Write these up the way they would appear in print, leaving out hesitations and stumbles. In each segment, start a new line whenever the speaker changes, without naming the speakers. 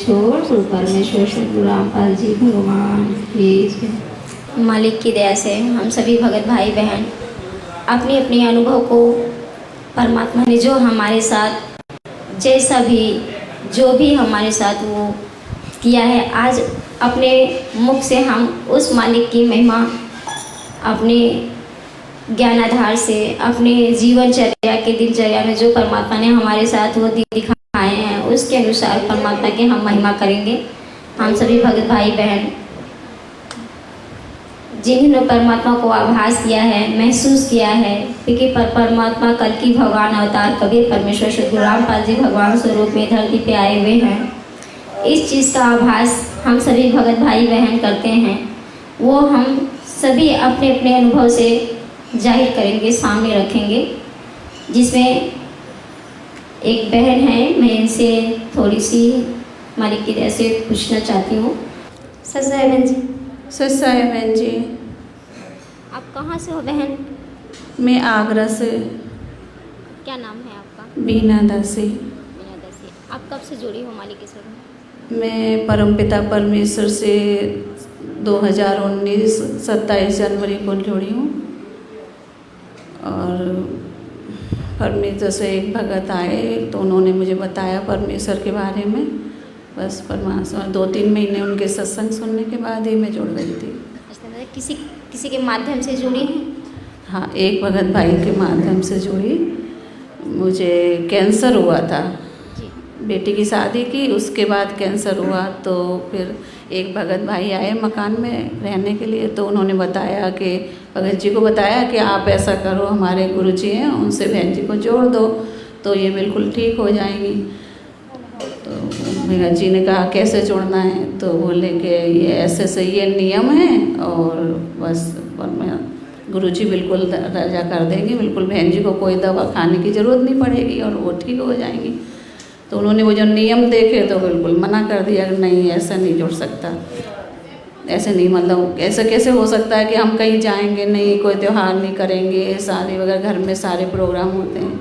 छोड़ तो परमेश्वर सद्गुरु रामपाल जी भगवान की
मालिक की दया से हम सभी भगत भाई बहन अपने अपने अनुभव को परमात्मा ने जो हमारे साथ जैसा भी जो भी हमारे साथ वो किया है, आज अपने मुख से हम उस मालिक की महिमा अपने ज्ञानाधार से अपने जीवनचर्या के दिनचर्या में जो परमात्मा ने हमारे साथ वो दिखाए हैं उसके अनुसार परमात्मा की हम महिमा करेंगे। हम सभी भगत भाई बहन जिन्होंने परमात्मा को आभास किया है, महसूस किया है क्योंकि परमात्मा कल की भगवान अवतार कबीर परमेश्वर सद्गुरु रामपाल जी भगवान स्वरूप में धरती पे आए हुए हैं। इस चीज़ का आभास हम सभी भगत भाई बहन करते हैं, वो हम सभी अपने अपने अनुभव से जाहिर करेंगे, सामने रखेंगे। जिसमें एक बहन है, मैं इनसे थोड़ी सी मालिक की दया से पूछना चाहती हूँ। सत्साई बहन जी।
सत्साई बहन जी।
आप कहाँ से हो बहन?
मैं आगरा से।
क्या नाम है आपका?
बीना दासी।
बीना दासी। आप कब से जुड़ी हो मालिक के साथ?
मैं परमपिता परमेश्वर से 2019 27 जनवरी को जुड़ी हूँ। और परमेश्वर से एक भगत आए तो उन्होंने मुझे बताया परमेश्वर के बारे में। बस परमात्मा 2-3 महीने उनके सत्संग सुनने के बाद ही मैं जुड़ गई थी।
अच्छा, किसी के माध्यम से जुड़ी हैं?
हाँ, एक भगत भाई के माध्यम से जुड़ी। मुझे कैंसर हुआ था, बेटी की शादी की, उसके बाद कैंसर हुआ। तो फिर एक भगत भाई आए मकान में रहने के लिए, तो उन्होंने बताया कि भगत जी को बताया कि आप ऐसा करो, हमारे गुरु जी हैं उनसे बहन जी को जोड़ दो तो ये बिल्कुल ठीक हो जाएंगी। तो भगत जी ने कहा कैसे जोड़ना है, तो बोले कि ये ऐसे से ये नियम है और बस गुरु जी बिल्कुल राजा कर देंगे, बिल्कुल बहन जी को कोई दवा खाने की ज़रूरत नहीं पड़ेगी और वो ठीक हो जाएंगी। तो उन्होंने वो जो नियम देखे तो बिल्कुल मना कर दिया कि नहीं ऐसा नहीं जुड़ सकता, ऐसे नहीं, मतलब ऐसा कैसे हो सकता है कि हम कहीं जाएंगे नहीं, कोई त्यौहार नहीं करेंगे, शादी वगैरह घर में सारे प्रोग्राम होते हैं।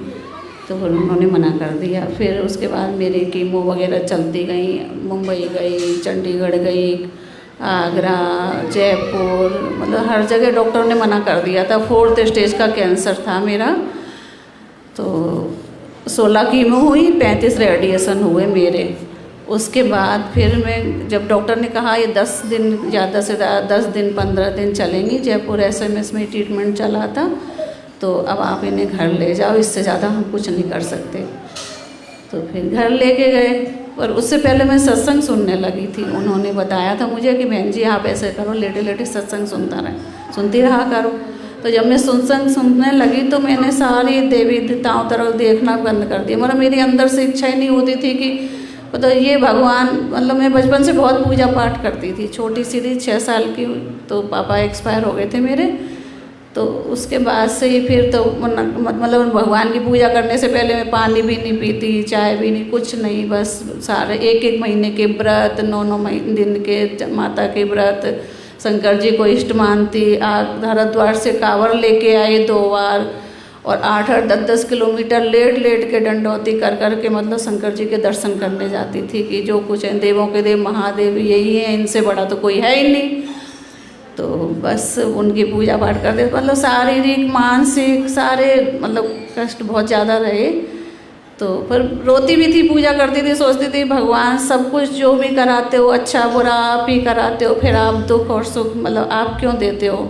तो फिर उन्होंने मना कर दिया। फिर उसके बाद मेरी कीमो वगैरह चलती गई, मुंबई गई, चंडीगढ़ गई, आगरा, जयपुर, मतलब हर जगह डॉक्टर ने मना कर दिया था। 4th स्टेज का कैंसर था मेरा। तो 16 कीमो हुई, 35 रेडिएशन हुए मेरे। उसके बाद फिर मैं जब डॉक्टर ने कहा ये 10 दिन ज़्यादा से ज़्यादा 10 दिन 15 दिन चलेंगी, जयपुर SMS में ट्रीटमेंट चला था, तो अब आप इन्हें घर ले जाओ, इससे ज़्यादा हम कुछ नहीं कर सकते। तो फिर घर लेके गए। और उससे पहले मैं सत्संग सुनने लगी थी। उन्होंने बताया था मुझे कि बहन जी आप ऐसे करो, लेटे लेटे सत्संग सुनती रहा करो। तो जब मैं सत्संग सुनने लगी तो मैंने सारी देवी देवताओं तरफ देखना बंद कर दिया। मतलब मेरी अंदर से इच्छा ही नहीं होती थी कि मतलब ये भगवान, मतलब मैं बचपन से बहुत पूजा पाठ करती थी, छोटी सी थी 6 साल की, तो पापा एक्सपायर हो गए थे मेरे। तो उसके बाद से ही फिर तो मतलब भगवान की पूजा करने से पहले मैं पानी भी नहीं पीती, चाय भी नहीं, कुछ नहीं, बस सारे 1-1 महीने के व्रत, 9-9 दिन के माता के व्रत, शंकर जी को इष्ट मानती, हरिद्वार से कांवर लेके आई 2 बार और 8-8 10-10 किलोमीटर लेट लेट के डंडौती कर कर के मतलब शंकर जी के दर्शन करने जाती थी कि जो कुछ है देवों के देव महादेव यही है, इनसे बड़ा तो कोई है ही नहीं। तो बस उनकी पूजा पाठ करते, मतलब शारीरिक मानसिक सारे मतलब कष्ट बहुत ज़्यादा रहे। तो पर रोती भी थी, पूजा करती थी, सोचती थी भगवान सब कुछ जो भी कराते हो अच्छा बुरा आप ही कराते हो, फिर आप दुख और सुख मतलब आप क्यों देते हो?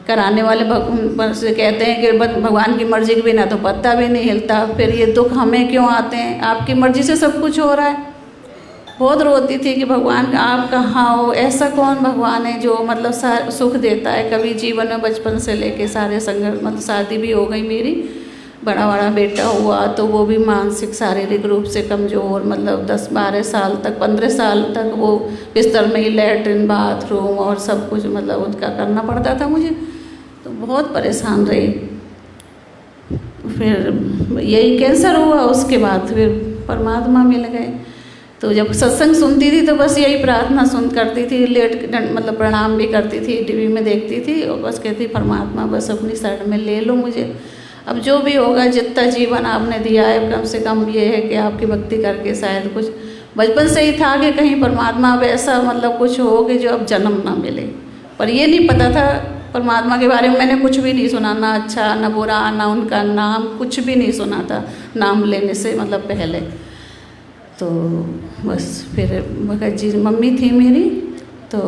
कराने वाले भगवान से कहते हैं कि भगवान की मर्जी के बिना तो पत्ता भी नहीं हिलता, फिर ये दुख हमें क्यों आते हैं? आपकी मर्जी से सब कुछ हो रहा है। बहुत रोती थी कि भगवान आप कहाँ हो, ऐसा कौन भगवान है जो मतलब सुख देता है। कभी जीवन में बचपन से लेके सारे संघर्ष, मतलब शादी भी हो गई मेरी, बड़ा बेटा हुआ तो वो भी मानसिक शारीरिक रूप से कमज़ोर, मतलब 10-12 साल तक 15 साल तक वो बिस्तर में ही लैट्रिन बाथरूम और सब कुछ मतलब उनका करना पड़ता था मुझे। तो बहुत परेशान रही। फिर यही कैंसर हुआ, उसके बाद फिर परमात्मा मिल गए। तो जब सत्संग सुनती थी तो बस यही प्रार्थना करती थी, लेट मतलब प्रणाम भी करती थी, टीवी में देखती थी और बस कहती परमात्मा बस अपनी शरण में ले लो मुझे। अब जो भी होगा, जितना जीवन आपने दिया है कम से कम ये है कि आपकी भक्ति करके शायद कुछ बचपन से ही था कि कहीं परमात्मा वैसा मतलब कुछ हो कि जो अब जन्म ना मिले, पर ये नहीं पता था परमात्मा के बारे में। मैंने कुछ भी नहीं सुना, ना अच्छा ना बुरा, ना उनका नाम, कुछ भी नहीं सुना था नाम लेने से मतलब पहले। तो बस फिर भगत जी मम्मी थी मेरी, तो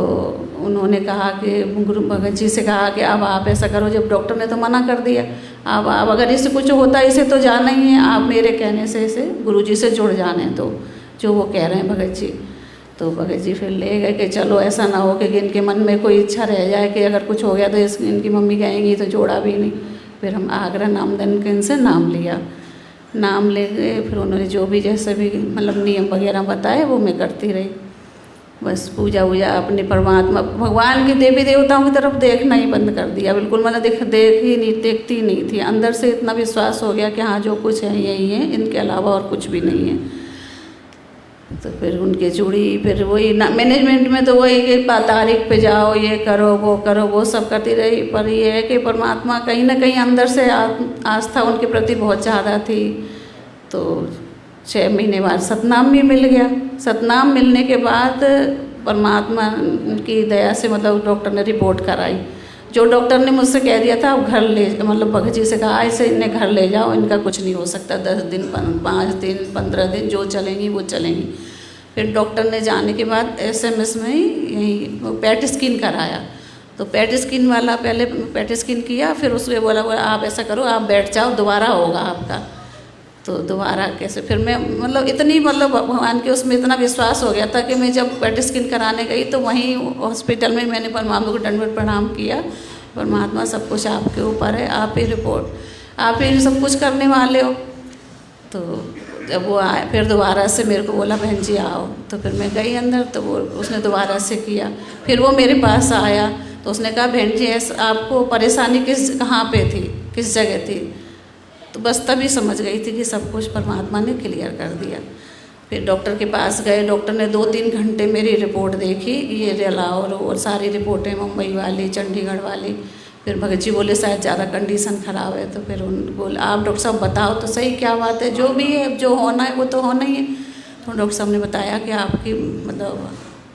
उन्होंने कहा कि गुरु भगत जी से कहा कि अब आप ऐसा करो, जब डॉक्टर ने तो मना कर दिया, अब आप अगर इससे कुछ होता है इसे तो जाना ही है, आप मेरे कहने से इसे गुरु जी से जुड़ जाने दो, जो वो कह रहे हैं भगत जी। तो भगत जी फिर ले गए कि चलो ऐसा ना हो कि इनके मन में कोई इच्छा रह जाए कि अगर कुछ हो गया तो इनकी मम्मी कहेंगी तो जोड़ा भी नहीं। फिर हम आगरा नामदन के इनसे नाम लिया, नाम ले गए। फिर उन्होंने जो भी जैसे भी मतलब नियम वगैरह बताए वो मैं करती रही। बस पूजा वूजा अपने परमात्मा भगवान के देवी देवताओं की तरफ देखना ही बंद कर दिया, बिल्कुल मतलब देखती नहीं थी। अंदर से इतना विश्वास हो गया कि हाँ जो कुछ है यही है, इनके अलावा और कुछ भी नहीं है। तो फिर उनके जुड़ी, फिर वही ना मैनेजमेंट में तो वही कि तारीख पे जाओ, ये करो वो सब करती रही। पर ये है कि परमात्मा कहीं ना कहीं अंदर से आस्था उनके प्रति बहुत ज़्यादा थी। तो 6 महीने बाद सतनाम भी मिल गया। सतनाम मिलने के बाद परमात्मा की दया से मतलब डॉक्टर ने रिपोर्ट कराई। जो डॉक्टर ने मुझसे कह दिया था अब घर ले, मतलब भगत जी से कहा ऐसे इन्हें घर ले जाओ, इनका कुछ नहीं हो सकता, 10 दिन 5 दिन 15 दिन जो चलेंगी वो चलेंगी। फिर डॉक्टर ने जाने के बाद SMS में ही यही पेट स्किन कराया। तो पेट स्किन वाला पहले पेट स्किन किया, फिर उसने बोला आप ऐसा करो आप बैठ जाओ, दोबारा होगा आपका। तो दोबारा कैसे, फिर मैं मतलब इतनी मतलब भगवान के उसमें इतना विश्वास हो गया था कि मैं जब पेट स्किन कराने गई तो वहीं हॉस्पिटल में मैंने परमात्मा को दंडवत प्रणाम किया। परमात्मा सब कुछ आपके ऊपर है, आप ही रिपोर्ट, आप ही सब कुछ करने वाले हो। तो जब वो आए फिर दोबारा से मेरे को बोला बहन जी आओ, तो फिर मैं गई अंदर, तो वो उसने दोबारा से किया। फिर वो मेरे पास आया तो उसने कहा बहन जी आपको परेशानी कहाँ पे थी, किस जगह थी? तो बस तभी समझ गई थी कि सब कुछ परमात्मा ने क्लियर कर दिया। फिर डॉक्टर के पास गए, डॉक्टर ने 2-3 घंटे मेरी रिपोर्ट देखी, ये रेलाओ और सारी रिपोर्टें मुंबई वाली, चंडीगढ़ वाली। फिर भगत जी बोले शायद ज़्यादा कंडीशन ख़राब है। तो फिर बोले आप डॉक्टर साहब बताओ तो सही क्या बात है, जो भी है जो होना है वो तो होना ही है। तो डॉक्टर साहब ने बताया कि आपकी मतलब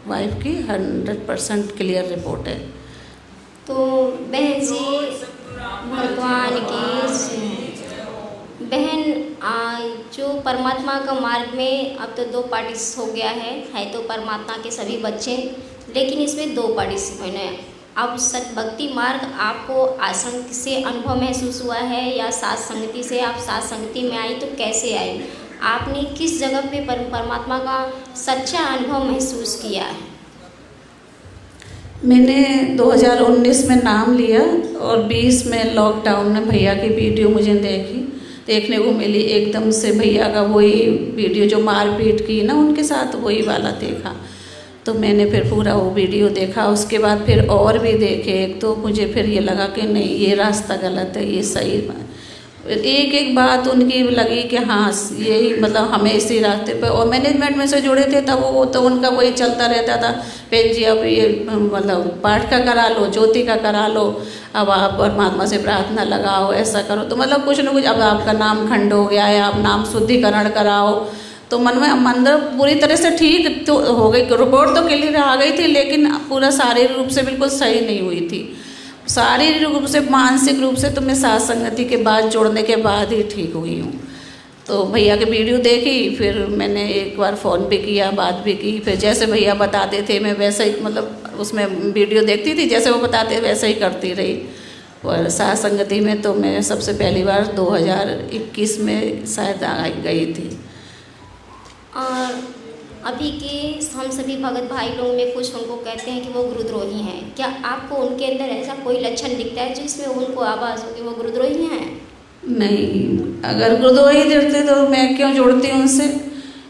वाइफ की 100% क्लियर रिपोर्ट है।
तो बहन जी भगवान की बहन जो परमात्मा का मार्ग में अब तो 2 पार्टिस हो गया है तो परमात्मा के सभी बच्चे, लेकिन इसमें 2 पार्टिसिपेंट हैं। अब भक्ति मार्ग आपको आश्रम से अनुभव महसूस हुआ है या साथ संगति से? आप साथ संगति में आई तो कैसे आई? आपने किस जगह पे परमात्मा का सच्चा अनुभव महसूस किया है?
मैंने 2019 में नाम लिया और 20 में लॉकडाउन में भैया की वीडियो मुझे देखने को मिली। एकदम से भैया का वही वीडियो जो मारपीट की ना उनके साथ, वही वाला देखा। तो मैंने फिर पूरा वो वीडियो देखा। उसके बाद फिर और भी देखे। एक तो मुझे फिर ये लगा कि नहीं ये रास्ता गलत है, ये सही है। एक बात उनकी लगी कि हाँ यही मतलब हमें इसी रास्ते पे, और मैनेजमेंट में से जुड़े थे तब वो तो उनका वही चलता रहता था, बहन जी अब ये मतलब पाठ का करा लो, ज्योति का करा लो, अब आप परमात्मा से प्रार्थना लगाओ, ऐसा करो। तो मतलब कुछ न कुछ, अब आपका नाम खंड हो गया है, आप नाम शुद्धिकरण कराओ। तो मन में अंदर पूरी तरह से ठीक तो हो गई, रिपोर्ट तो क्लियर आ गई थी, लेकिन पूरा शारीरिक रूप से बिल्कुल सही नहीं हुई थी। शारीरिक रूप से, मानसिक रूप से तो मैं साथ संगति के बाद जोड़ने के बाद ही ठीक हुई हूँ। तो भैया की वीडियो देखी, फिर मैंने एक बार फ़ोन पे किया, बात भी की। फिर जैसे भैया बताते थे मैं वैसे ही मतलब उसमें वीडियो देखती थी, जैसे वो बताते वैसे ही करती रही। और साथ संगति में तो मैं सबसे पहली बार 2021 में शायद गई थी।
और अभी के हम सभी भगत भाई लोग में कुछ उनको कहते हैं कि वो गुरुद्रोही हैं। क्या आपको उनके अंदर ऐसा कोई लक्षण दिखता है जिसमें उनको आवाज़ हो कि वो गुरुद्रोही हैं?
नहीं, अगर गुरुद्रोही दिखते तो मैं क्यों जुड़ती हूँ उनसे?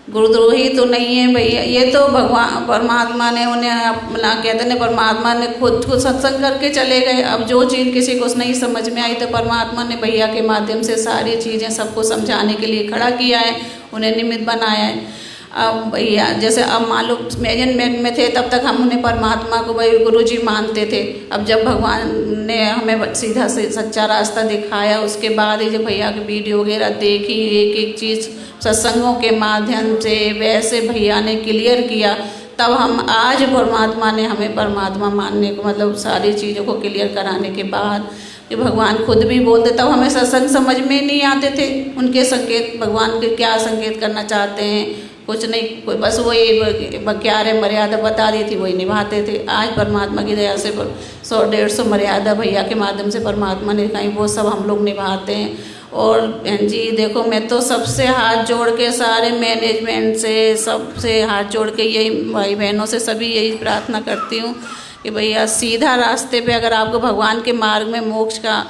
गुरुद्रोही तो नहीं है भैया, ये तो भगवान परमात्मा ने उन्हें अपना कहते हैं, परमात्मा ने खुद सत्संग करके चले गए। अब जो चीज़ किसी को नहीं समझ में आई तो परमात्मा ने भैया के माध्यम से सारी चीज़ें सबको समझाने के लिए खड़ा किया है, उन्हें निमित्त बनाया है। अब भैया जैसे अब मान लो मैनेजमेंट में थे तब तक हम उन्हें परमात्मा को भाई गुरुजी मानते थे। अब जब भगवान उनने हमें सीधा से सच्चा रास्ता दिखाया। उसके बाद ये जब भैया की वीडियो वगैरह देखी, एक एक चीज़ सत्संगों के माध्यम से वैसे भैया ने क्लियर किया, तब हम आज परमात्मा ने हमें परमात्मा मानने को, मतलब सारी चीज़ों को क्लियर कराने के बाद कि भगवान खुद भी बोलते, तब हमें सत्संग समझ में नहीं आते थे। उनके संकेत, भगवान के क्या संकेत करना चाहते हैं, कुछ नहीं, कोई बस वही बक्यारे मर्यादा बता दी थी, वही निभाते थे। आज परमात्मा की दया से 100-150 मर्यादा भैया के माध्यम से परमात्मा ने दिखाई, वो सब हम लोग निभाते हैं। और बहन जी देखो, मैं तो सबसे हाथ जोड़ के, सारे मैनेजमेंट से, सबसे हाथ जोड़ के यही भाई बहनों से सभी यही प्रार्थना करती हूँ कि भैया सीधा रास्ते पे अगर आपको भगवान के मार्ग में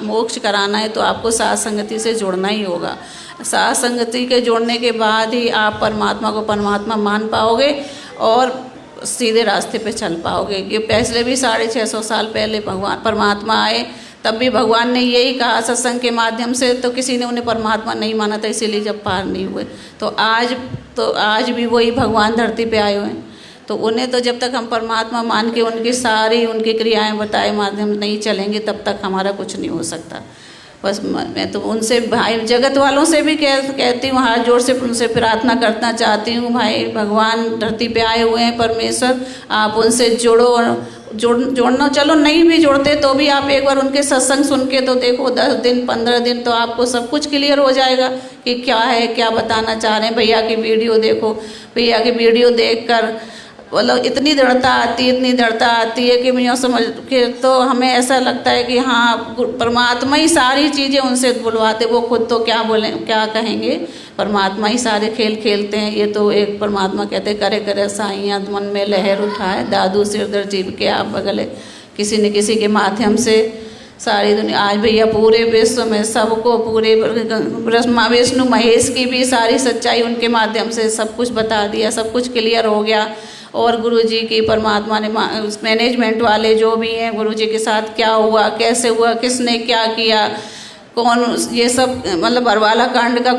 मोक्ष कराना है तो आपको साथ संगति से जुड़ना ही होगा। साथ संगति के जोड़ने के बाद ही आप परमात्मा को परमात्मा मान पाओगे और सीधे रास्ते पे चल पाओगे। कि पहले भी 650 साल पहले भगवान परमात्मा आए, तब भी भगवान ने यही कहा सत्संग के माध्यम से, तो किसी ने उन्हें परमात्मा नहीं माना था, इसीलिए जब पार नहीं हुए। तो आज भी वही भगवान धरती पे आए हुए हैं। तो उन्हें तो जब तक हम परमात्मा मान के उनकी क्रियाएं बताए माध्यम नहीं चलेंगे, तब तक हमारा कुछ नहीं हो सकता। बस मैं तो उनसे भाई जगत वालों से भी कहती हूँ, हाथ जोड़ से उनसे प्रार्थना करना चाहती हूँ, भाई भगवान धरती पे आए हुए हैं, परमेश्वर आप उनसे जोड़ना, चलो नहीं भी जोड़ते तो भी आप एक बार उनके सत्संग सुन के तो देखो, 10 दिन 15 दिन तो आपको सब कुछ क्लियर हो जाएगा कि क्या है, क्या बताना चाह रहे हैं। भैया की वीडियो देखो, भैया की वीडियो देखकर मतलब इतनी दृढ़ता आती है कि मैं समझ के तो हमें ऐसा लगता है कि हाँ, परमात्मा ही सारी चीज़ें उनसे बुलवाते, वो खुद तो क्या बोलें, क्या कहेंगे, परमात्मा ही सारे खेल खेलते हैं। ये तो एक परमात्मा कहते करे करे साइयाँ मन में लहर उठाए, दादू सिरदर जीव के आप बगले, किसी न किसी के माध्यम से सारी दुनिया। आज भैया पूरे विश्व में सबको, पूरे ब्रह्मा विष्णु महेश की भी सारी सच्चाई उनके माध्यम से सब कुछ बता दिया, सब कुछ क्लियर हो गया। और गुरुजी की परमात्मा ने मैनेजमेंट वाले जो भी हैं, गुरुजी के साथ क्या हुआ, कैसे हुआ, किसने क्या किया, कौन, ये सब मतलब बरवाला कांड का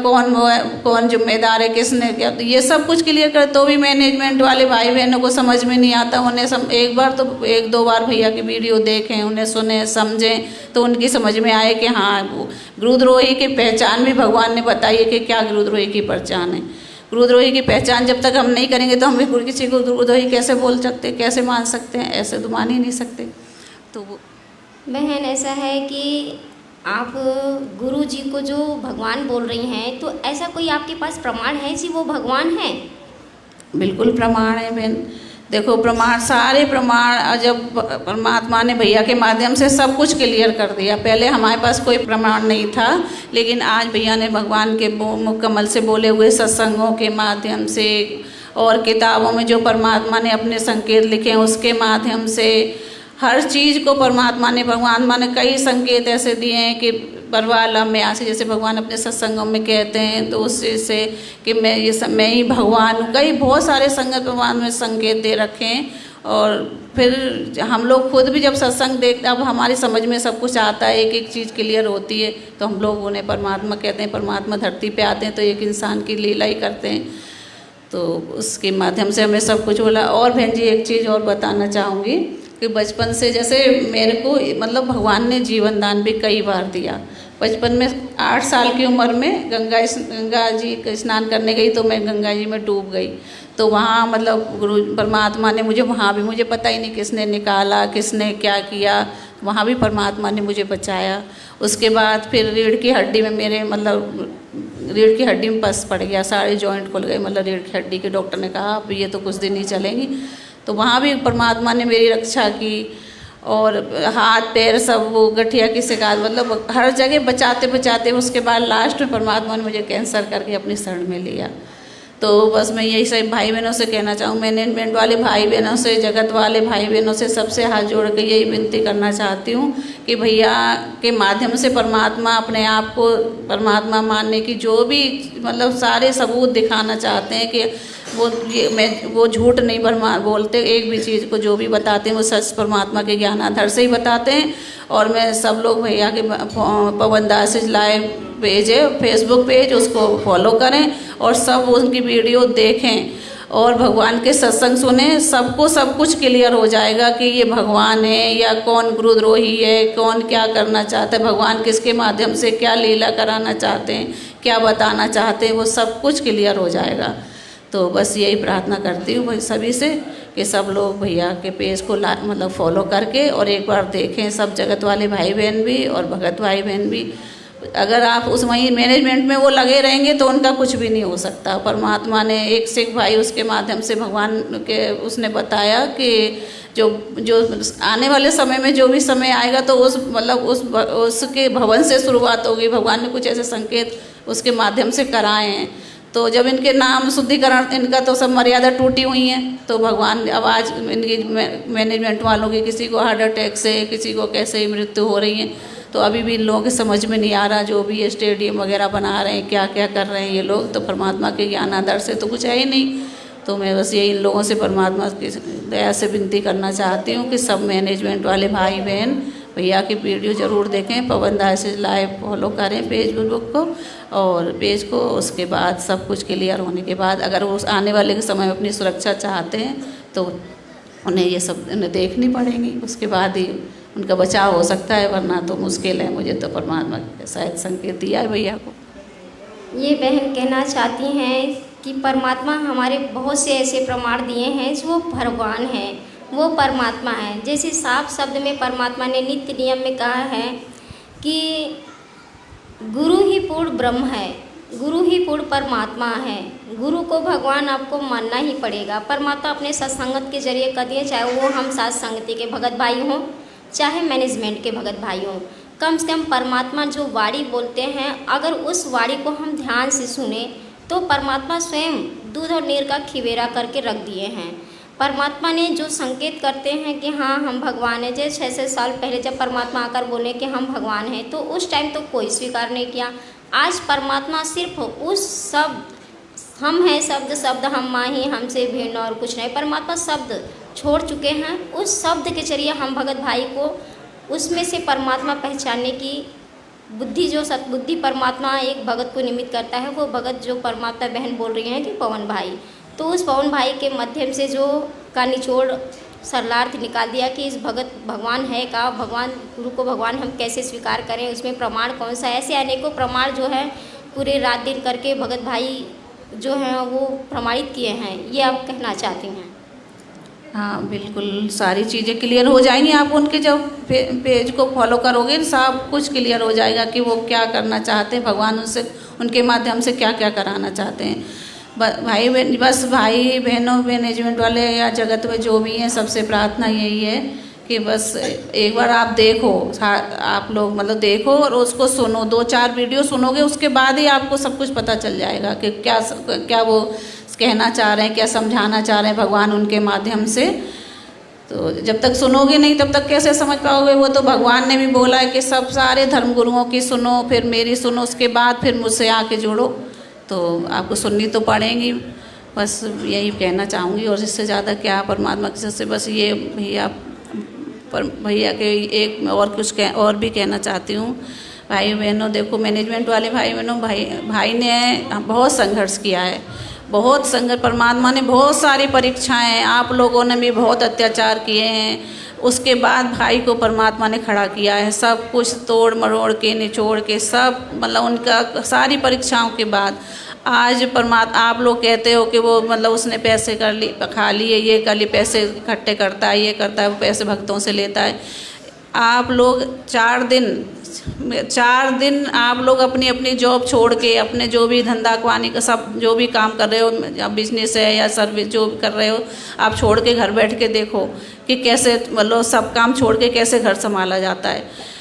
कौन जिम्मेदार है, किसने क्या, तो ये सब कुछ क्लियर कर, तो भी मैनेजमेंट वाले भाई बहनों को समझ में नहीं आता। उन्हें एक बार तो 1-2 बार भैया की वीडियो देखें, उन्हें सुने समझें, तो उनकी समझ में आए कि हाँ, गुरुद्रोही की पहचान भी भगवान ने बताई है कि क्या गुरुद्रोही की पहचान है। गुरुद्रोही की पहचान जब तक हम नहीं करेंगे तो हम किसी को गुरुद्रोही कैसे बोल सकते, कैसे मान सकते हैं, ऐसे तो मान ही नहीं सकते। तो
बहन ऐसा है कि आप गुरु जी को जो भगवान बोल रही हैं, तो ऐसा कोई आपके पास प्रमाण है कि वो भगवान है?
बिल्कुल प्रमाण है बहन, देखो प्रमाण, सारे प्रमाण, जब परमात्मा ने भैया के माध्यम से सब कुछ क्लियर कर दिया। पहले हमारे पास कोई प्रमाण नहीं था, लेकिन आज भैया ने भगवान के मुख कमल से बोले हुए सत्संगों के माध्यम से और किताबों में जो परमात्मा ने अपने संकेत लिखे हैं उसके माध्यम से हर चीज़ को परमात्मा ने, भगवान ने कई संकेत ऐसे दिए हैं कि बरवाला में आसे, जैसे भगवान अपने सत्संगों में कहते हैं, तो उससे कि मैं ही भगवान हूँ। कई बहुत सारे संगत भगवान में संकेत दे रखे हैं। और फिर हम लोग खुद भी जब सत्संग देखते, अब हमारी समझ में सब कुछ आता है, एक एक चीज़ क्लियर होती है, तो हम लोग उन्हें परमात्मा कहते हैं। परमात्मा धरती पे आते हैं तो एक इंसान की लीला ही करते हैं, तो उसके माध्यम से हमें सब कुछ बोला। और बहन जी एक चीज़ और बताना चाहूँगी कि बचपन से जैसे मेरे को मतलब भगवान ने जीवन दान भी कई बार दिया। बचपन में 8 साल की उम्र में गंगा जी स्नान करने गई, तो मैं गंगा जी में डूब गई। तो वहाँ मतलब गुरु परमात्मा ने मुझे, वहाँ भी मुझे पता ही नहीं किसने निकाला, किसने क्या किया, वहाँ भी परमात्मा ने मुझे बचाया। उसके बाद फिर रीढ़ की हड्डी में मेरे मतलब रीढ़ की हड्डी में पस पड़ गया, सारे जॉइंट खुल गए, मतलब रीढ़ की हड्डी के डॉक्टर ने कहा अब ये तो कुछ दिन ही चलेंगी। तो वहाँ भी परमात्मा ने मेरी रक्षा की। और हाथ पैर सब वो गठिया की शिकायत, मतलब हर जगह बचाते बचाते उसके बाद लास्ट में परमात्मा ने मुझे कैंसर करके अपनी शरण में लिया। तो बस मैं यही सब भाई बहनों से कहना चाहूँ, मैनेजमेंट वाले भाई बहनों से, जगत वाले भाई बहनों से, सबसे हाथ जोड़ के यही विनती करना चाहती हूँ कि भैया के माध्यम से परमात्मा अपने आप को परमात्मा मानने की जो भी मतलब सारे सबूत दिखाना चाहते हैं कि वो झूठ नहीं बोलते, एक भी चीज़ को जो भी बताते हैं वो सच परमात्मा के ज्ञान आधार से ही बताते हैं। और मैं सब लोग भैया के पवन दास लाइव पेज है, फेसबुक पेज, उसको फॉलो करें और सब उनकी वीडियो देखें। और भगवान के सत्संग सुने, सबको सब कुछ क्लियर हो जाएगा कि ये भगवान है या कौन गुरुद्रोही है, कौन क्या करना चाहता है, भगवान किसके माध्यम से क्या लीला कराना चाहते हैं, क्या बताना चाहते हैं, वो सब कुछ क्लियर हो जाएगा। तो बस यही प्रार्थना करती हूँ भाई सभी से कि सब लोग भैया के पेज को मतलब फॉलो करके और एक बार देखें, सब जगत वाले भाई बहन भी और भगत भाई बहन भी। अगर आप उस वहीं मैनेजमेंट में वो लगे रहेंगे तो उनका कुछ भी नहीं हो सकता। परमात्मा ने एक सिख भाई उसके माध्यम से भगवान के उसने बताया कि जो आने वाले समय में जो भी समय आएगा तो उस मतलब उसके भवन से शुरुआत होगी। भगवान ने कुछ ऐसे संकेत उसके माध्यम से कराए हैं। तो जब इनके नाम शुद्धिकरण, इनका तो सब मर्यादा टूटी हुई है, तो भगवान अब आज इनकी मैनेजमेंट वालों की किसी को हार्ट अटैक से, किसी को कैसे मृत्यु हो रही है, तो अभी भी इन लोगों के समझ में नहीं आ रहा। जो भी ये स्टेडियम वगैरह बना रहे हैं, क्या क्या कर रहे हैं ये लोग, तो परमात्मा के ज्ञान आधार से तो कुछ है ही नहीं। तो मैं बस यही इन लोगों से परमात्मा की दया से विनती करना चाहती हूँ कि सब मैनेजमेंट वाले भाई बहन भैया की वीडियो ज़रूर देखें, पवन दास लाइव फॉलो करें फेसबुक को और पेज को। उसके बाद सब कुछ क्लियर होने के बाद अगर वो आने वाले के समय में अपनी सुरक्षा चाहते हैं तो उन्हें ये सब उन्हें देखनी पड़ेंगी, उसके बाद ही उनका बचाव हो सकता है, वरना तो मुश्किल है। मुझे तो परमात्मा ने शायद संकेत दिया है भैया को।
ये बहन कहना चाहती हैं कि परमात्मा हमारे बहुत से ऐसे प्रमाण दिए हैं जो भगवान हैं, वो परमात्मा है। जैसे साफ शब्द में परमात्मा ने नित्य नियम में कहा है कि गुरु ही पूर्ण ब्रह्म है, गुरु ही पूर्ण परमात्मा है। गुरु को भगवान आपको मानना ही पड़ेगा। परमात्मा अपने सत्संगत के जरिए कर दिए, चाहे वो हम साथ संगति के भगत भाई हों, चाहे मैनेजमेंट के भगत भाई हों। कम से कम परमात्मा जो वाणी बोलते हैं, अगर उस वाणी को हम ध्यान से सुने तो परमात्मा स्वयं दूध और नीर का खिवेरा करके रख दिए हैं। परमात्मा ने जो संकेत करते हैं कि हाँ हम भगवान हैं, जैसे 600 साल पहले जब परमात्मा आकर बोले कि हम भगवान हैं, तो उस टाइम तो कोई स्वीकार नहीं किया। आज परमात्मा सिर्फ उस शब्द हम हैं, शब्द हम माही, हमसे भिन्न और कुछ नहीं, परमात्मा शब्द छोड़ चुके हैं। उस शब्द के जरिए हम भगत भाई को उसमें से परमात्मा पहचानने की बुद्धि, जो सतबुद्धि परमात्मा एक भगत को निमित्त करता है, वो भगत जो परमात्मा बहन बोल रही हैं कि पवन भाई, तो उस पवन भाई के माध्यम से जो का निचोड़ सरलार्थ निकाल दिया कि इस भगत भगवान है का, भगवान गुरु को भगवान हम कैसे स्वीकार करें, उसमें प्रमाण कौन सा। ऐसे अनेकों प्रमाण जो है पूरे रात दिन करके भगत भाई जो हैं वो प्रमाणित किए हैं। ये आप कहना चाहती हैं?
हाँ बिल्कुल, सारी चीज़ें क्लियर हो जाएंगी। आप उनके जब पेज को फॉलो करोगे सब कुछ क्लियर हो जाएगा कि वो क्या करना चाहते हैं, भगवान उनसे उनके माध्यम से क्या क्या कराना चाहते हैं। भाई बहन, बस भाई बहनों मैनेजमेंट वाले या जगत में जो भी हैं, सबसे प्रार्थना यही है कि बस एक बार आप देखो, आप लोग मतलब देखो और उसको सुनो, 2-4 वीडियो सुनोगे, उसके बाद ही आपको सब कुछ पता चल जाएगा कि क्या वो कहना चाह रहे हैं, क्या समझाना चाह रहे हैं भगवान उनके माध्यम से। तो जब तक सुनोगे नहीं तब तक कैसे समझ पाओगे। वो तो भगवान ने भी बोला है कि सब सारे धर्म गुरुओं की सुनो, फिर मेरी सुनो, उसके बाद फिर मुझसे आके जुड़ो। तो आपको सुननी तो पड़ेगी। बस यही कहना चाहूँगी और इससे ज़्यादा क्या परमात्मा की से बस ये भैया के एक और कुछ और भी कहना चाहती हूँ। भाई बहनों देखो, मैनेजमेंट वाले भाई बहनों, भाई ने बहुत संघर्ष किया है, बहुत संघर्ष। परमात्मा ने बहुत सारी परीक्षाएं, आप लोगों ने भी बहुत अत्याचार किए हैं, उसके बाद भाई को परमात्मा ने खड़ा किया है। सब कुछ तोड़ मरोड़ के निचोड़ के सब मतलब उनका सारी परीक्षाओं के बाद आज परमात्मा, आप लोग कहते हो कि वो मतलब उसने पैसे खा लिए, ये कर लिए, पैसे इकट्ठे करता है, ये करता है, वो पैसे भक्तों से लेता है। आप लोग 4 दिन आप लोग अपनी अपनी जॉब छोड़ के, अपने जो भी धंधा पानी का सब जो भी काम कर रहे हो, या बिजनेस है या सर्विस जो भी कर रहे हो, आप छोड़ के घर बैठ के देखो कि कैसे मतलब सब काम छोड़ के कैसे घर संभाला जाता है।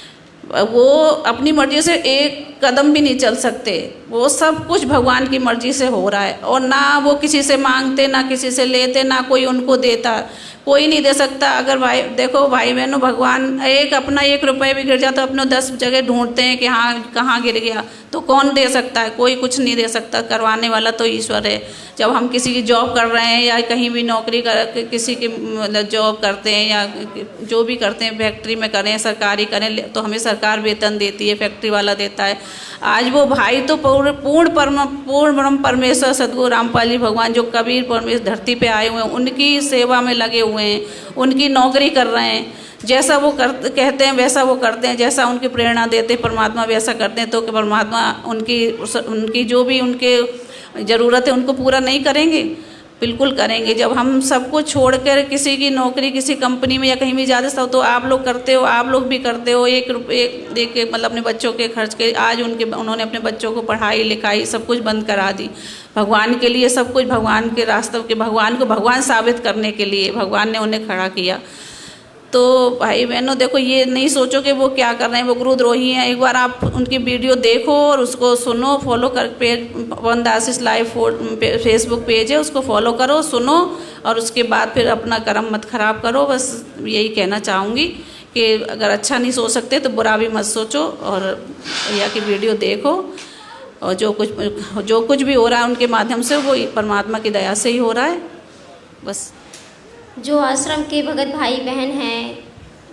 वो अपनी मर्जी से एक कदम भी नहीं चल सकते, वो सब कुछ भगवान की मर्जी से हो रहा है। और ना वो किसी से मांगते, ना किसी से लेते, ना कोई उनको देता, कोई नहीं दे सकता। अगर भाई देखो भाई बहनों, भगवान अपना 1 रुपये भी गिर जाता, अपने 10 जगह ढूंढते हैं कि हाँ कहाँ गिर गया, तो कौन दे सकता है? कोई कुछ नहीं दे सकता, करवाने वाला तो ईश्वर है। जब हम किसी की जॉब कर रहे हैं या कहीं भी नौकरी किसी की मतलब जॉब करते हैं या जो भी करते हैं, फैक्ट्री में करें, सरकारी करें, तो हमें सरकार वेतन देती है, फैक्ट्री वाला देता है। आज वो भाई तो पूर्ण ब्रह्म परमेश्वर सद्गुरु रामपाल जी भगवान जो कबीर परमेश्वर धरती पे आए हुए हैं, उनकी सेवा में लगे हुए हैं, उनकी नौकरी कर रहे हैं। जैसा वो कहते हैं वैसा वो करते हैं, जैसा उनकी प्रेरणा देते हैं परमात्मा वैसा करते हैं। तो कि परमात्मा उनकी जो भी उनके ज़रूरत है उनको पूरा नहीं करेंगे? बिल्कुल करेंगे। जब हम सबको छोड़कर किसी की नौकरी किसी कंपनी में या कहीं भी जाते हो तो आप लोग करते हो, आप लोग भी करते हो, 1 रुपये दे के मतलब अपने बच्चों के खर्च के। आज उन्होंने अपने बच्चों को पढ़ाई लिखाई सब कुछ बंद करा दी भगवान के लिए, सब कुछ भगवान के रास्ते के, भगवान को भगवान साबित करने के लिए भगवान ने उन्हें खड़ा किया। तो भाई बहनों देखो, ये नहीं सोचो कि वो क्या कर रहे हैं, वो गुरुद्रोही हैं। एक बार आप उनकी वीडियो देखो और उसको सुनो, फॉलो कर पेज पवन आशीष लाइव फेसबुक पेज है, उसको फॉलो करो, सुनो और उसके बाद फिर अपना कर्म मत खराब करो। बस यही कहना चाहूँगी कि अगर अच्छा नहीं सोच सकते तो बुरा भी मत सोचो और भैया की वीडियो देखो। और जो कुछ भी हो रहा है उनके माध्यम से वो परमात्मा की दया से ही हो रहा है। बस
जो आश्रम के भगत भाई बहन हैं,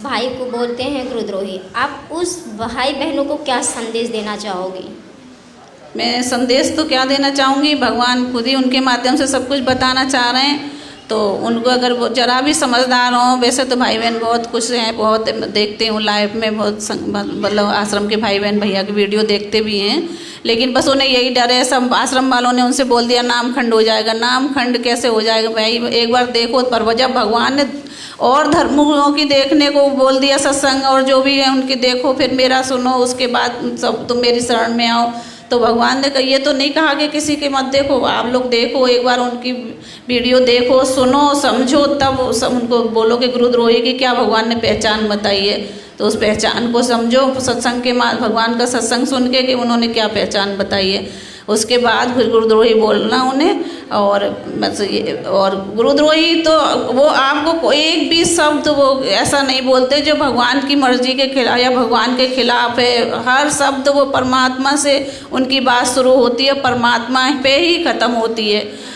भाई को बोलते हैं गुरुद्रोही, आप उस भाई बहनों को क्या संदेश देना चाहोगी?
मैं संदेश तो क्या देना चाहूँगी, भगवान खुद ही उनके माध्यम से सब कुछ बताना चाह रहे हैं। तो उनको अगर वो जरा भी समझदार हों, वैसे तो भाई बहन बहुत कुछ हैं, बहुत देखते हूँ लाइव में, बहुत मतलब आश्रम के भाई बहन भैया की वीडियो देखते भी हैं, लेकिन बस उन्हें यही डर है। सब आश्रम वालों ने उनसे बोल दिया नाम खंड हो जाएगा। नाम खंड कैसे हो जाएगा भाई? एक बार देखो, पर जब भगवान ने और धर्मों की देखने को बोल दिया, सत्संग और जो भी है उनकी देखो, फिर मेरा सुनो, उसके बाद सब तुम मेरी शरण में आओ। तो भगवान ने ये तो नहीं कहा कि किसी के मत देखो, आप लोग देखो, एक बार उनकी वीडियो देखो, सुनो, समझो, तब उनको बोलो कि गुरुद्रोही की क्या भगवान ने पहचान बताई है। तो उस पहचान को समझो सत्संग के भगवान का सत्संग सुन के कि उन्होंने क्या पहचान बताई है, उसके बाद फिर गुरुद्रोही बोलना उन्हें। और बस ये, और गुरुद्रोही तो वो आपको एक भी शब्द वो ऐसा नहीं बोलते जो भगवान की मर्जी के खिलाफ या भगवान के खिलाफ है। हर शब्द वो परमात्मा से उनकी बात शुरू होती है, परमात्मा पे ही ख़त्म होती है।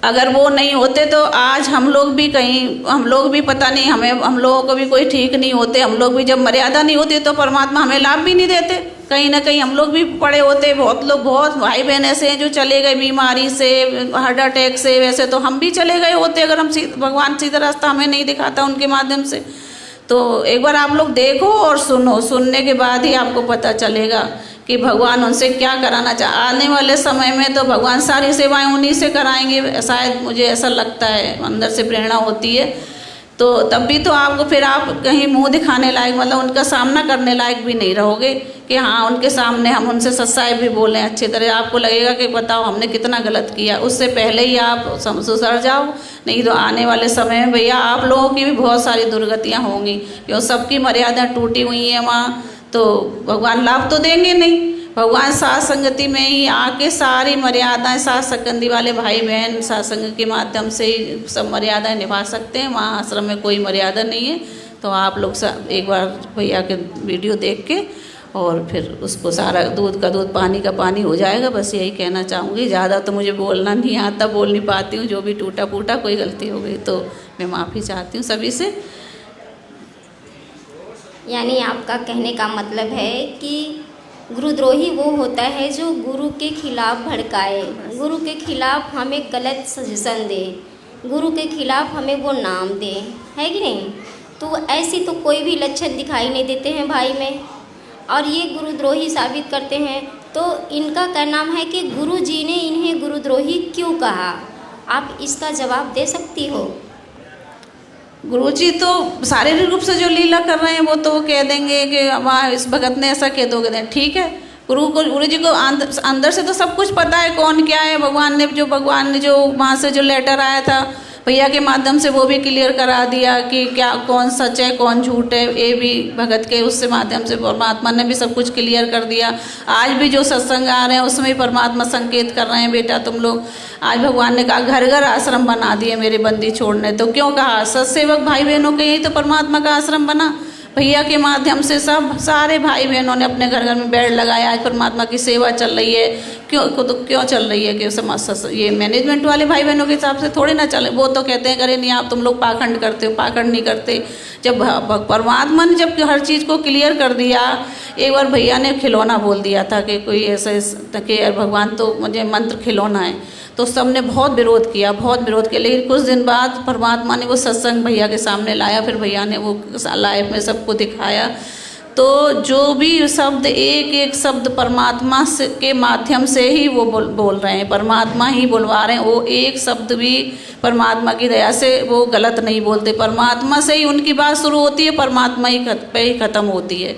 अगर वो नहीं होते तो आज हम लोग भी पता नहीं, हम लोगों को भी कोई ठीक नहीं होते। हम लोग भी जब मर्यादा नहीं होती तो परमात्मा हमें लाभ भी नहीं देते। कहीं ना कहीं हम लोग भी पड़े होते। बहुत भाई बहन ऐसे हैं जो चले गए बीमारी से, हार्ट अटैक से। वैसे तो हम भी चले गए होते अगर भगवान सीधा रास्ता हमें नहीं दिखाता उनके माध्यम से। तो एक बार आप लोग देखो और सुनो, सुनने के बाद ही आपको पता चलेगा कि भगवान उनसे क्या कराना आने वाले समय में तो भगवान सारी सेवाएं उन्हीं से कराएंगे, शायद मुझे ऐसा लगता है, अंदर से प्रेरणा होती है। तो तब भी तो आपको फिर आप कहीं मुंह दिखाने लायक, मतलब उनका सामना करने लायक भी नहीं रहोगे कि हाँ उनके सामने हम उनसे सच्चाई भी बोलें अच्छी तरह। आपको लगेगा कि बताओ हमने कितना गलत किया। उससे पहले ही आप सुधर जाओ, नहीं तो आने वाले समय में भैया आप लोगों की भी बहुत सारी दुर्गतियाँ होंगी, क्योंकि सबकी मर्यादा टूटी हुई हैं वहाँ। तो भगवान लाभ तो देंगे नहीं। भगवान साथ संगति में ही आके सारी मर्यादाएं, साथ संगति वाले भाई बहन साथ संगत के माध्यम से ही सब मर्यादाएं निभा सकते हैं। वहाँ आश्रम में कोई मर्यादा नहीं है। तो आप लोग सब एक बार भैया के वीडियो देख के और फिर उसको सारा दूध का दूध पानी का पानी हो जाएगा। बस यही कहना चाहूँगी। ज़्यादा तो मुझे बोलना नहीं आता, बोल नहीं पाती हूँ। जो भी टूटा फूटा कोई गलती हो गई तो मैं माफ़ी चाहती हूँ सभी से।
यानी आपका कहने का मतलब है कि गुरुद्रोही वो होता है जो गुरु के खिलाफ भड़काए, गुरु के खिलाफ हमें गलत सजेशन दे, गुरु के खिलाफ हमें वो नाम दे, है कि नहीं? तो ऐसी तो कोई भी लक्षण दिखाई नहीं देते हैं भाई में, और ये गुरुद्रोही साबित करते हैं। तो इनका क्या नाम है कि गुरु जी ने इन्हें गुरुद्रोही क्यों कहा? आप इसका जवाब दे सकती हो?
गुरुजी तो शारीरिक रूप से जो लीला कर रहे हैं वो तो कह देंगे कि वाह इस भगत ने ऐसा कह दोगे, ठीक है। गुरु जी को अंदर से तो सब कुछ पता है कौन क्या है। भगवान ने जो वहाँ से जो लेटर आया था भैया के माध्यम से वो भी क्लियर करा दिया कि क्या कौन सच है कौन झूठ है। ये भी भगत के उससे माध्यम से परमात्मा ने भी सब कुछ क्लियर कर दिया। आज भी जो सत्संग आ रहे हैं उसमें परमात्मा संकेत कर रहे हैं, बेटा तुम लोग। आज भगवान ने कहा घर घर आश्रम बना दिए मेरे बंदी छोड़ने। तो क्यों कहा? सत्सेवक भाई बहनों के यही तो परमात्मा का आश्रम बना। भैया के माध्यम से सारे भाई बहनों ने अपने घर घर में बेड लगाया। आज परमात्मा की सेवा चल रही है। क्यों चल रही है कि ये मैनेजमेंट वाले भाई बहनों के हिसाब से थोड़ी ना चले। वो तो कहते हैं अरे नहीं आप तुम लोग पाखंड करते हो, पाखंड नहीं करते। जब परमात्मा ने जब हर चीज़ को क्लियर कर दिया, एक बार भैया ने खिलौना बोल दिया था कि कोई ऐसा कि भगवान तो मुझे मंत्र खिलौना है, तो सबने बहुत विरोध किया, लेकिन कुछ दिन बाद परमात्मा ने वो सत्संग भैया के सामने लाया, फिर भैया ने वो लाइफ में सबको दिखाया। तो जो भी शब्द, एक एक शब्द परमात्मा से के माध्यम से ही वो बोल रहे हैं, परमात्मा ही बुलवा रहे हैं। वो एक शब्द भी परमात्मा की दया से वो गलत नहीं बोलते, परमात्मा से ही उनकी बात शुरू होती है, परमात्मा ही पे ही ख़त्म होती है।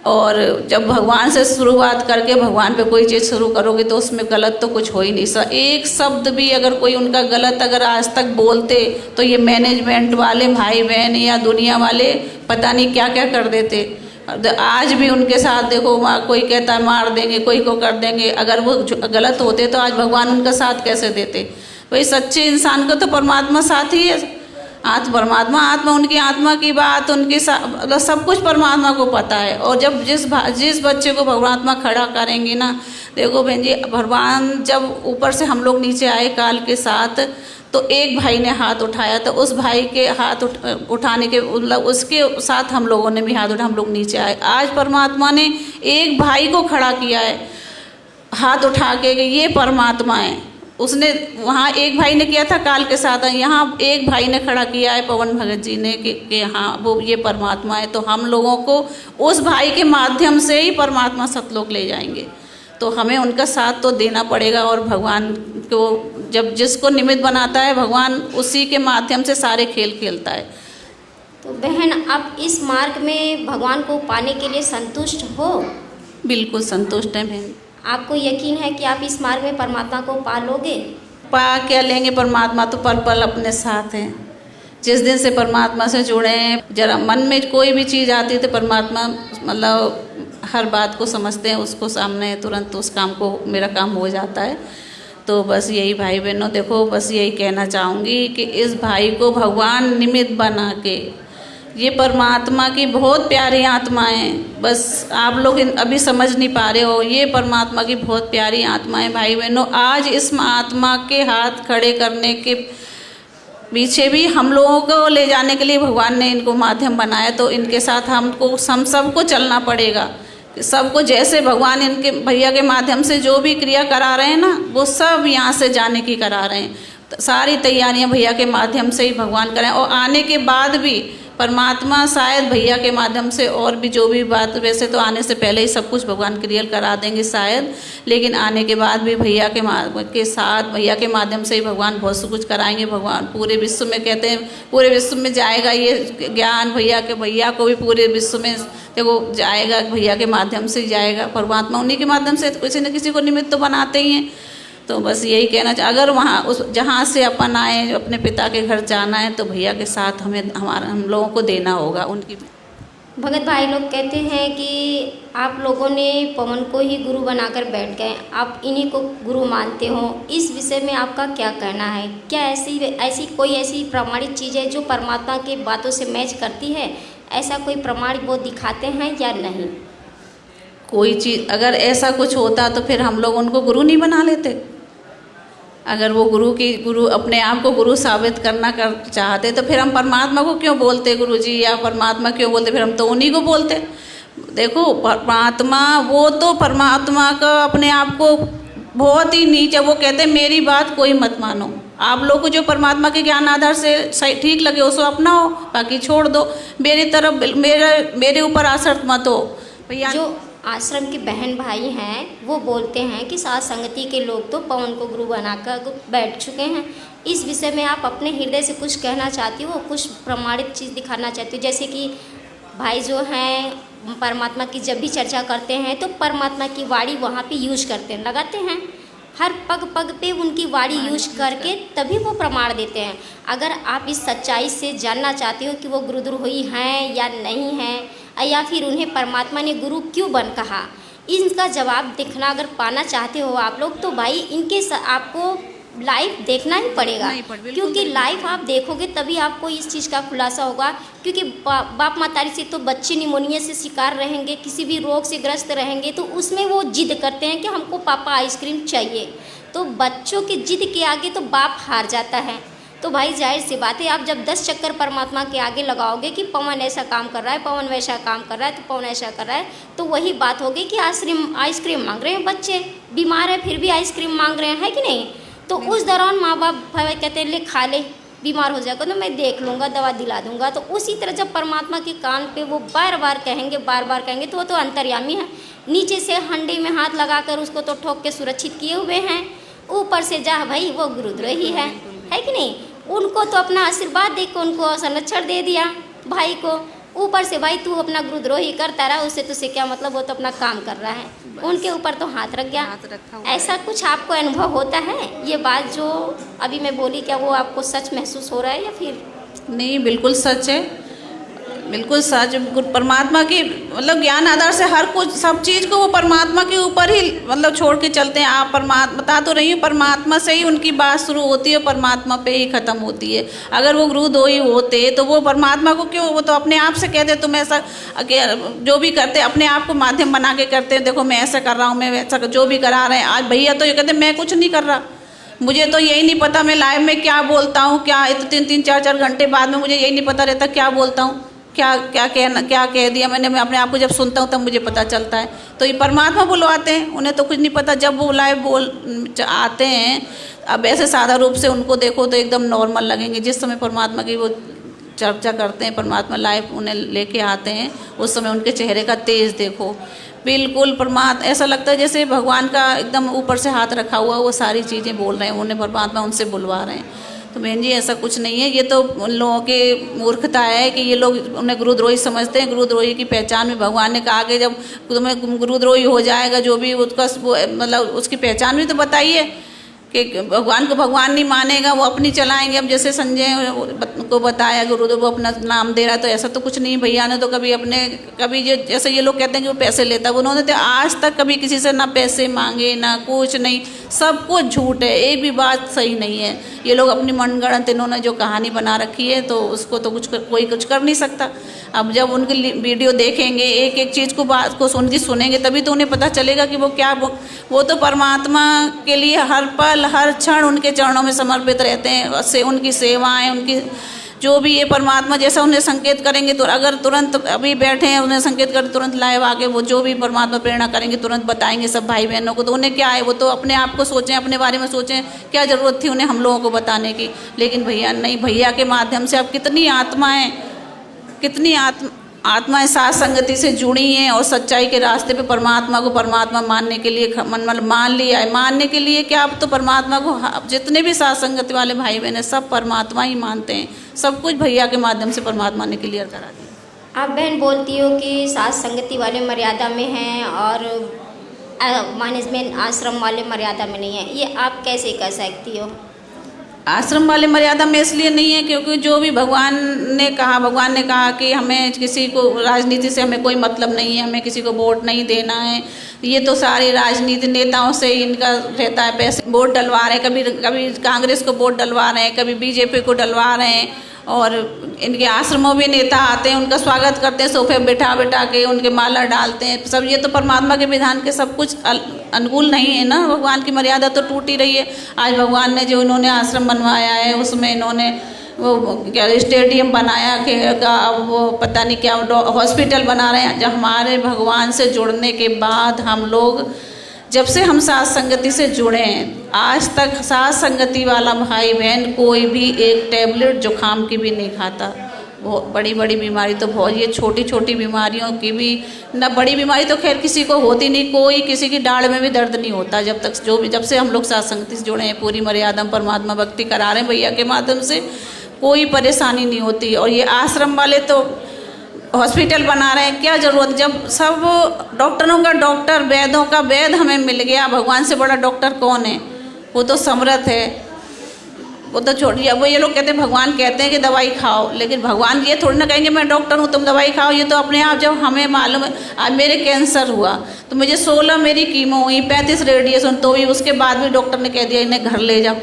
और जब भगवान से शुरुआत करके भगवान पे कोई चीज़ शुरू करोगे तो उसमें गलत तो कुछ हो ही नहीं। एक शब्द भी अगर कोई उनका गलत अगर आज तक बोलते तो ये मैनेजमेंट वाले भाई बहन या दुनिया वाले पता नहीं क्या क्या कर देते। आज भी उनके साथ देखो, कोई कहता है मार देंगे, कोई को कर देंगे। अगर वो गलत होते तो आज भगवान उनका साथ कैसे देते। वही सच्चे इंसान को तो परमात्मा साथ ही है। परमात्मा आत्मा, उनकी आत्मा की बात, उनकी सब कुछ परमात्मा को पता है। और जब जिस बच्चे को परमात्मा खड़ा करेंगे ना, देखो बहन जी, भगवान जब ऊपर से हम लोग नीचे आए काल के साथ, तो एक भाई ने हाथ उठाया, तो उस भाई के हाथ उठाने के मतलब उसके साथ हम लोगों ने भी हाथ उठा, हम लोग नीचे आए। आज परमात्मा ने एक भाई को खड़ा किया है हाथ उठा के, ये परमात्मा है। उसने वहाँ एक भाई ने किया था काल के साथ, यहाँ एक भाई ने खड़ा किया है पवन भगत जी ने कि हाँ वो ये परमात्मा है। तो हम लोगों को उस भाई के माध्यम से ही परमात्मा सतलोक ले जाएंगे, तो हमें उनका साथ तो देना पड़ेगा। और भगवान को जब जिसको निमित्त बनाता है भगवान, उसी के माध्यम से सारे खेल खेलता है।
तो बहन, आप इस मार्ग में भगवान को पाने के लिए संतुष्ट हो?
बिल्कुल संतुष्ट हैं बहन।
आपको यकीन है कि आप इस मार्ग में परमात्मा को पा लोगे?
पा क्या लेंगे, परमात्मा तो पल पल अपने साथ हैं। जिस दिन से परमात्मा से जुड़े हैं, जरा मन में कोई भी चीज़ आती है तो परमात्मा मतलब हर बात को समझते हैं, उसको सामने तुरंत उस काम को, मेरा काम हो जाता है। तो बस यही भाई बहनों, देखो बस यही कहना चाहूँगी कि इस भाई को भगवान निमित्त बना के, ये परमात्मा की बहुत प्यारी आत्मा है। बस आप लोग अभी समझ नहीं पा रहे हो, ये परमात्मा की बहुत प्यारी आत्मा है भाई बहनों। आज इस आत्मा के हाथ खड़े करने के पीछे भी हम लोगों को ले जाने के लिए भगवान ने इनको माध्यम बनाया, तो इनके साथ हम सबको चलना पड़ेगा। सबको जैसे भगवान इनके भैया के माध्यम से जो भी क्रिया करा रहे हैं ना, वो सब यहाँ से जाने की करा रहे हैं। तो सारी तैयारियाँ भैया के माध्यम से ही भगवान करें। और आने के बाद भी परमात्मा शायद भैया के माध्यम से और भी जो भी बात, वैसे तो आने से पहले ही सब कुछ भगवान क्लियर करा देंगे शायद, लेकिन आने के बाद भी भैया के साथ भैया के माध्यम से ही भगवान बहुत सब कुछ कराएंगे। भगवान पूरे विश्व में, कहते हैं पूरे विश्व में जाएगा ये ज्ञान भैया को भी पूरे विश्व में देखो जाएगा, भैया के माध्यम से ही जाएगा। परमात्मा उन्हीं के माध्यम से किसी न किसी को निमित्त तो बनाते ही हैं। तो बस यही कहना चाहिए, अगर वहाँ उस जहाँ से अपन आए अपने पिता के घर जाना है तो भैया के साथ हम लोगों को देना होगा उनकी।
भगत भाई लोग कहते हैं कि आप लोगों ने पवन को ही गुरु बनाकर बैठ गए, आप इन्हीं को गुरु मानते हो। इस विषय में आपका क्या कहना है? क्या ऐसी प्रामाणिक चीज़ है जो परमात्मा के बातों से मैच करती है? ऐसा कोई प्रमाण वो दिखाते हैं या नहीं?
कोई चीज़ अगर ऐसा कुछ होता तो फिर हम लोग उनको गुरु नहीं बना लेते। अगर वो गुरु अपने आप को गुरु साबित करना चाहते तो फिर हम परमात्मा को क्यों बोलते गुरु जी, या परमात्मा क्यों बोलते, फिर हम तो उन्हीं को बोलते। देखो परमात्मा, वो तो परमात्मा का अपने आप को बहुत ही नीचे, वो कहते हैं मेरी बात कोई मत मानो। आप लोग को जो परमात्मा के ज्ञान आधार से ठीक लगे उसको अपनाओ, बाकी छोड़ दो। मेरी तरफ मेरे ऊपर आसक्त मत हो भैया।
जो आश्रम के बहन भाई हैं वो बोलते हैं कि साथ संगति के लोग तो पवन को गुरु बनाकर बैठ चुके हैं। इस विषय में आप अपने हृदय से कुछ कहना चाहती हो, कुछ प्रमाणित चीज़ दिखाना चाहती हो? जैसे कि भाई जो हैं परमात्मा की जब भी चर्चा करते हैं तो परमात्मा की वाणी वहाँ पे यूज करते हैं, लगाते हैं, हर पग पग पे उनकी वाणी यूज करके तभी वो प्रमाण देते हैं। अगर आप इस सच्चाई से जानना चाहते हो कि वो गुरुदेव हुई हैं या नहीं हैं, या फिर उन्हें परमात्मा ने गुरु क्यों बन कहा, इनका जवाब देखना अगर पाना चाहते हो आप लोग, तो भाई इनके आपको लाइव देखना ही पड़ेगा,
नहीं बिल्कुल
क्योंकि
नहीं।
लाइव आप देखोगे तभी आपको इस चीज़ का खुलासा होगा। क्योंकि बाप मातारी से तो बच्चे निमोनिया से शिकार रहेंगे, किसी भी रोग से ग्रस्त रहेंगे, तो उसमें वो जिद करते हैं कि हमको पापा आइसक्रीम चाहिए। तो बच्चों की जिद के आगे तो बाप हार जाता है। तो भाई जाहिर सी बात है, आप जब 10 चक्कर परमात्मा के आगे लगाओगे कि पवन ऐसा काम कर रहा है, पवन वैसा काम कर रहा है, तो पवन ऐसा कर रहा है, तो वही बात होगी कि आइसक्रीम मांग रहे हैं बच्चे, बीमार है फिर भी आइसक्रीम मांग रहे हैं, है कि नहीं। तो उस दौरान माँ बाप भाई कहते हैं ले खा ले, बीमार हो जाएगा तो मैं देख लूँगा, दवा दिला दूँगा। तो उसी तरह जब परमात्मा के कान पे वो बार बार कहेंगे तो वो तो अंतर्यामी है। नीचे से हंडी में हाथ लगाकर उसको तो ठोक के सुरक्षित किए हुए हैं, ऊपर से जा भाई वो गुरुद्रोही है कि नहीं। उनको तो अपना आशीर्वाद देकर उनको संरक्षण दे दिया भाई को, ऊपर से भाई तू अपना गुरुद्रोही करता रहा, उससे तुझसे क्या मतलब, वो तो अपना काम कर रहा है, उनके ऊपर तो हाथ रख गया। ऐसा कुछ आपको अनुभव होता है? ये बात जो अभी मैं बोली, क्या वो आपको सच महसूस हो रहा है या फिर
नहीं? बिल्कुल सच है, बिल्कुल सच। परमात्मा की मतलब ज्ञान आधार से हर कुछ सब चीज़ को वो परमात्मा के ऊपर ही मतलब छोड़ के चलते हैं। आप परमात्मा बता तो रही हूँ, परमात्मा से ही उनकी बात शुरू होती है, परमात्मा पे ही ख़त्म होती है। अगर वो गुरुद्रोही होते तो वो परमात्मा को क्यों, वो तो अपने आप से कहते तुम ऐसा जो भी करते अपने आप को माध्यम बना के करते हैं, देखो मैं ऐसा कर रहा हूँ, मैं वैसा जो भी करा रहे हैं। आज भैया तो ये कहते मैं कुछ नहीं कर रहा, मुझे तो यही नहीं पता मैं लाइव में क्या बोलता हूँ, क्या 3-3 4-4 घंटे बाद में मुझे यही नहीं पता रहता क्या बोलता हूँ, क्या कह दिया मैंने। मैं अपने आप को जब सुनता हूँ तब मुझे पता चलता है। तो ये परमात्मा बुलवाते हैं, उन्हें तो कुछ नहीं पता। जब वो लाइव बोल आते हैं, अब ऐसे सादा रूप से उनको देखो तो एकदम नॉर्मल लगेंगे। जिस समय परमात्मा की वो चर्चा करते हैं, परमात्मा लाइव उन्हें लेके आते हैं, उस समय उनके चेहरे का तेज देखो, बिल्कुल परमात्मा ऐसा लगता है जैसे भगवान का एकदम ऊपर से हाथ रखा हुआ, वो सारी चीज़ें बोल रहे हैं, उन्हें परमात्मा उनसे बुलवा रहे हैं। तो बहन जी ऐसा कुछ नहीं है, ये तो उन लोगों की मूर्खता है कि ये लोग उन्हें गुरुद्रोही समझते हैं। गुरुद्रोही की पहचान भी भगवान ने कहा कि जब तुम्हें गुरुद्रोही हो जाएगा जो भी उसका मतलब उसकी पहचान भी तो बताइए कि भगवान को भगवान नहीं मानेगा, वो अपनी चलाएंगे। अब जैसे संजय को बताया गुरुदेव वो अपना नाम दे रहा है, तो ऐसा तो कुछ नहीं। भैया ने तो कभी जैसे ये लोग कहते हैं कि वो पैसे लेता है, उन्होंने तो आज तक कभी किसी से ना पैसे मांगे ना कुछ नहीं, सब कुछ झूठ है, एक भी बात सही नहीं है। ये लोग अपनी मनगढ़ंत इन्होंने जो कहानी बना रखी है, तो उसको तो कोई कुछ कर नहीं सकता। अब जब उनकी वीडियो देखेंगे, एक एक चीज़ को बात को सुनेंगे, तभी तो उन्हें पता चलेगा कि वो क्या वो तो परमात्मा के लिए हर पल हर क्षण उनके चरणों में समर्पित रहते हैं। से उनकी सेवाएं, उनकी जो भी ये परमात्मा जैसा उन्हें संकेत करेंगे, तो अगर तुरंत अभी बैठे हैं उन्हें संकेत करें, तुरंत लाइव आके वो जो भी परमात्मा प्रेरणा करेंगे तुरंत बताएंगे सब भाई बहनों को। तो उन्हें क्या है, वो तो अपने आप को सोचें, अपने बारे में सोचें, क्या ज़रूरत थी उन्हें हम लोगों को बताने की। लेकिन भैया नहीं, भैया के माध्यम से अब कितनी आत्माएं साथ संगति से जुड़ी हैं और सच्चाई के रास्ते पे परमात्मा को परमात्मा मानने के लिए मान लिया है। मानने के लिए क्या, अब तो परमात्मा को जितने भी साथ संगति वाले भाई बहन हैं सब परमात्मा ही मानते हैं। सब कुछ भैया के माध्यम से परमात्मा ने क्लियर करा दिया।
आप बहन बोलती हो कि साथ संगति वाले मर्यादा में हैं और मैनेजमेंट आश्रम वाले मर्यादा में नहीं है, ये आप कैसे कह सकती हो?
आश्रम वाले मर्यादा में इसलिए नहीं है क्योंकि जो भी भगवान ने कहा कि हमें किसी को राजनीति से हमें कोई मतलब नहीं है, हमें किसी को वोट नहीं देना है। ये तो सारी राजनीति नेताओं से ही इनका रहता है, पैसे वोट डलवा रहे हैं, कभी कांग्रेस को वोट डलवा रहे हैं, कभी बीजेपी को डलवा रहे हैं। और इनके आश्रमों में नेता आते हैं, उनका स्वागत करते हैं, सोफे बैठा के उनके माला डालते हैं सब। ये तो परमात्मा के विधान के सब कुछ अनुकूल नहीं है ना, भगवान की मर्यादा तो टूट ही रही है। आज भगवान ने जो इन्होंने आश्रम बनवाया है उसमें इन्होंने वो क्या स्टेडियम बनाया का, वो पता नहीं क्या हॉस्पिटल बना रहे हैं। जब हमारे भगवान से जुड़ने के बाद हम लोग जब से हम साथ संगति से जुड़े हैं, आज तक साथ संगति वाला भाई बहन कोई भी एक टैबलेट जुकाम की भी नहीं खाता। बहुत बड़ी बीमारी तो बहुत, ये छोटी बीमारियों की भी ना, बड़ी बीमारी तो खैर किसी को होती नहीं, कोई किसी की डाढ़ में भी दर्द नहीं होता जब से हम लोग साथ संगति से जुड़े हैं, पूरी मर्यादा परमात्मा भक्ति करा रहे हैं भैया के माध्यम से, कोई परेशानी नहीं होती। और ये आश्रम वाले तो हॉस्पिटल बना रहे हैं, क्या ज़रूरत, जब सब डॉक्टरों का डॉक्टर, वैद्यों का वैद्य हमें मिल गया। भगवान से बड़ा डॉक्टर कौन है? वो तो समर्थ है, वो तो छोड़िए। वो ये लोग कहते हैं, भगवान कहते हैं कि दवाई खाओ, लेकिन भगवान ये थोड़ी ना कहेंगे मैं डॉक्टर हूँ तुम दवाई खाओ। ये तो अपने आप, जब हमें मालूम है आज मेरे कैंसर हुआ तो मुझे 16 मेरी कीमो हुई, 35 रेडिएशन, तो भी उसके बाद भी डॉक्टर ने कह दिया इन्हें घर ले जाओ।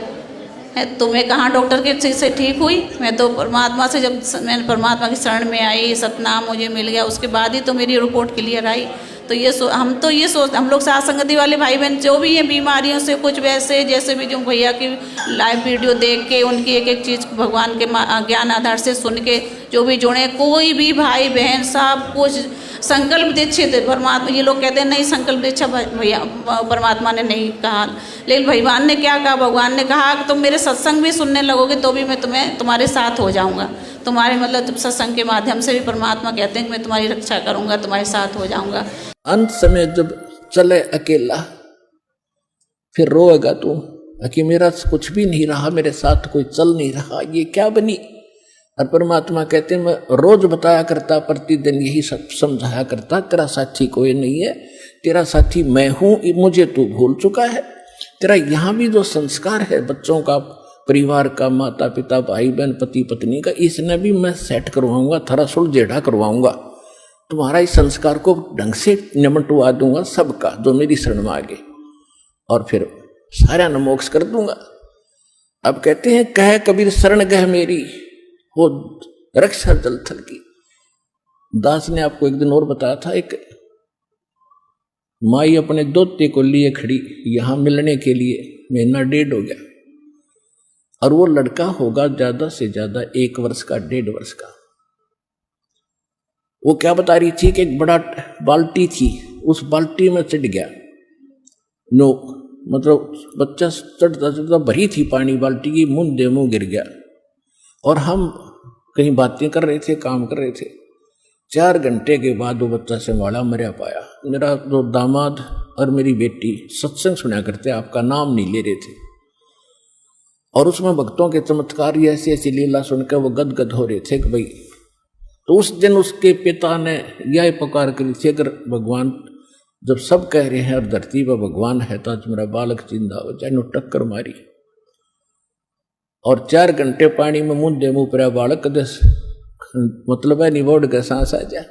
है तो मैं कहाँ डॉक्टर के चीज़ से ठीक हुई। मैं तो परमात्मा से, जब मैंने परमात्मा की शरण में आई, सतनाम मुझे मिल गया, उसके बाद ही तो मेरी रिपोर्ट क्लियर आई। तो हम लोग साथ संगति वाले भाई बहन जो भी हैं बीमारियों से, कुछ वैसे जैसे भी, जो भैया की लाइव वीडियो देख के उनकी एक एक चीज़ भगवान के ज्ञान आधार से सुन के जो भी जुड़े, कोई भी भाई बहन सब कुछ संकल्प दीक्षित परमात्मा। ये लोग कहते हैं नहीं संकल्प दीक्षा भैया परमात्मा ने नहीं कहा, लेकिन भगवान ने क्या कहा, भगवान ने कहा कि तुम मेरे सत्संग भी सुनने लगोगे तो भी मैं तुम्हारे साथ हो जाऊंगा, तुम्हारे मतलब सत्संग के माध्यम से भी परमात्मा कहते हैं कि मैं तुम्हारी रक्षा करूंगा, तुम्हारे साथ हो जाऊंगा।
अंत समय जब चले अकेला फिर रोएगा तू कि मेरा कुछ भी नहीं रहा, मेरे साथ कोई चल नहीं रहा, ये क्या बनी। और परमात्मा कहते हैं मैं रोज बताया करता, प्रतिदिन यही सब समझाया करता, तेरा साथी कोई नहीं है, तेरा साथी मैं हूं, मुझे तू भूल चुका है। तेरा यहाँ भी जो संस्कार है बच्चों का, परिवार का, माता पिता, भाई बहन, पति पत्नी का, इसने भी मैं सेट करवाऊंगा, थोड़ा सुलझेड़ा करवाऊंगा, तुम्हारा इस संस्कार को ढंग से निमटवा दूंगा सबका जो मेरी शरण में आगे, और फिर सारा न मोक्ष कर दूंगा। अब कहते हैं कह कबीर शरण गह मेरी वो रक्षा जल थल की। दास ने आपको एक दिन और बताया था, एक माई अपने दोते को लिए खड़ी यहां मिलने के लिए, महीना 1.5 हो गया, और वो लड़का होगा ज्यादा से ज्यादा 1 वर्ष का, 1.5 वर्ष का। वो क्या बता रही थी कि एक बड़ा बाल्टी थी, उस बाल्टी में चढ़ गया, नो मतलब बच्चा चढ़ता चढ़ता भरी थी पानी बाल्टी की, मुंह मुंह गिर गया। और हम कहीं बातें कर रहे थे, काम कर रहे थे, 4 घंटे के बाद वो बच्चा संभाला, मरा पाया। मेरा जो दामाद और मेरी बेटी सत्संग सुना करते, आपका नाम नहीं ले रहे थे, और उसमें भक्तों के चमत्कार ऐसी ऐसी लीला सुनकर वो गदगद हो रहे थे कि भाई। तो उस दिन उसके पिता ने यह पुकार करी थी, अगर भगवान जब सब कह रहे हैं और धरती पर भगवान है तो आज मेरा बालक जिंदा हो जाए। टक्कर मारी और 4 घंटे पानी में मुंह पर बालक दस मतलब है निबोड़ के सांस आ जाए।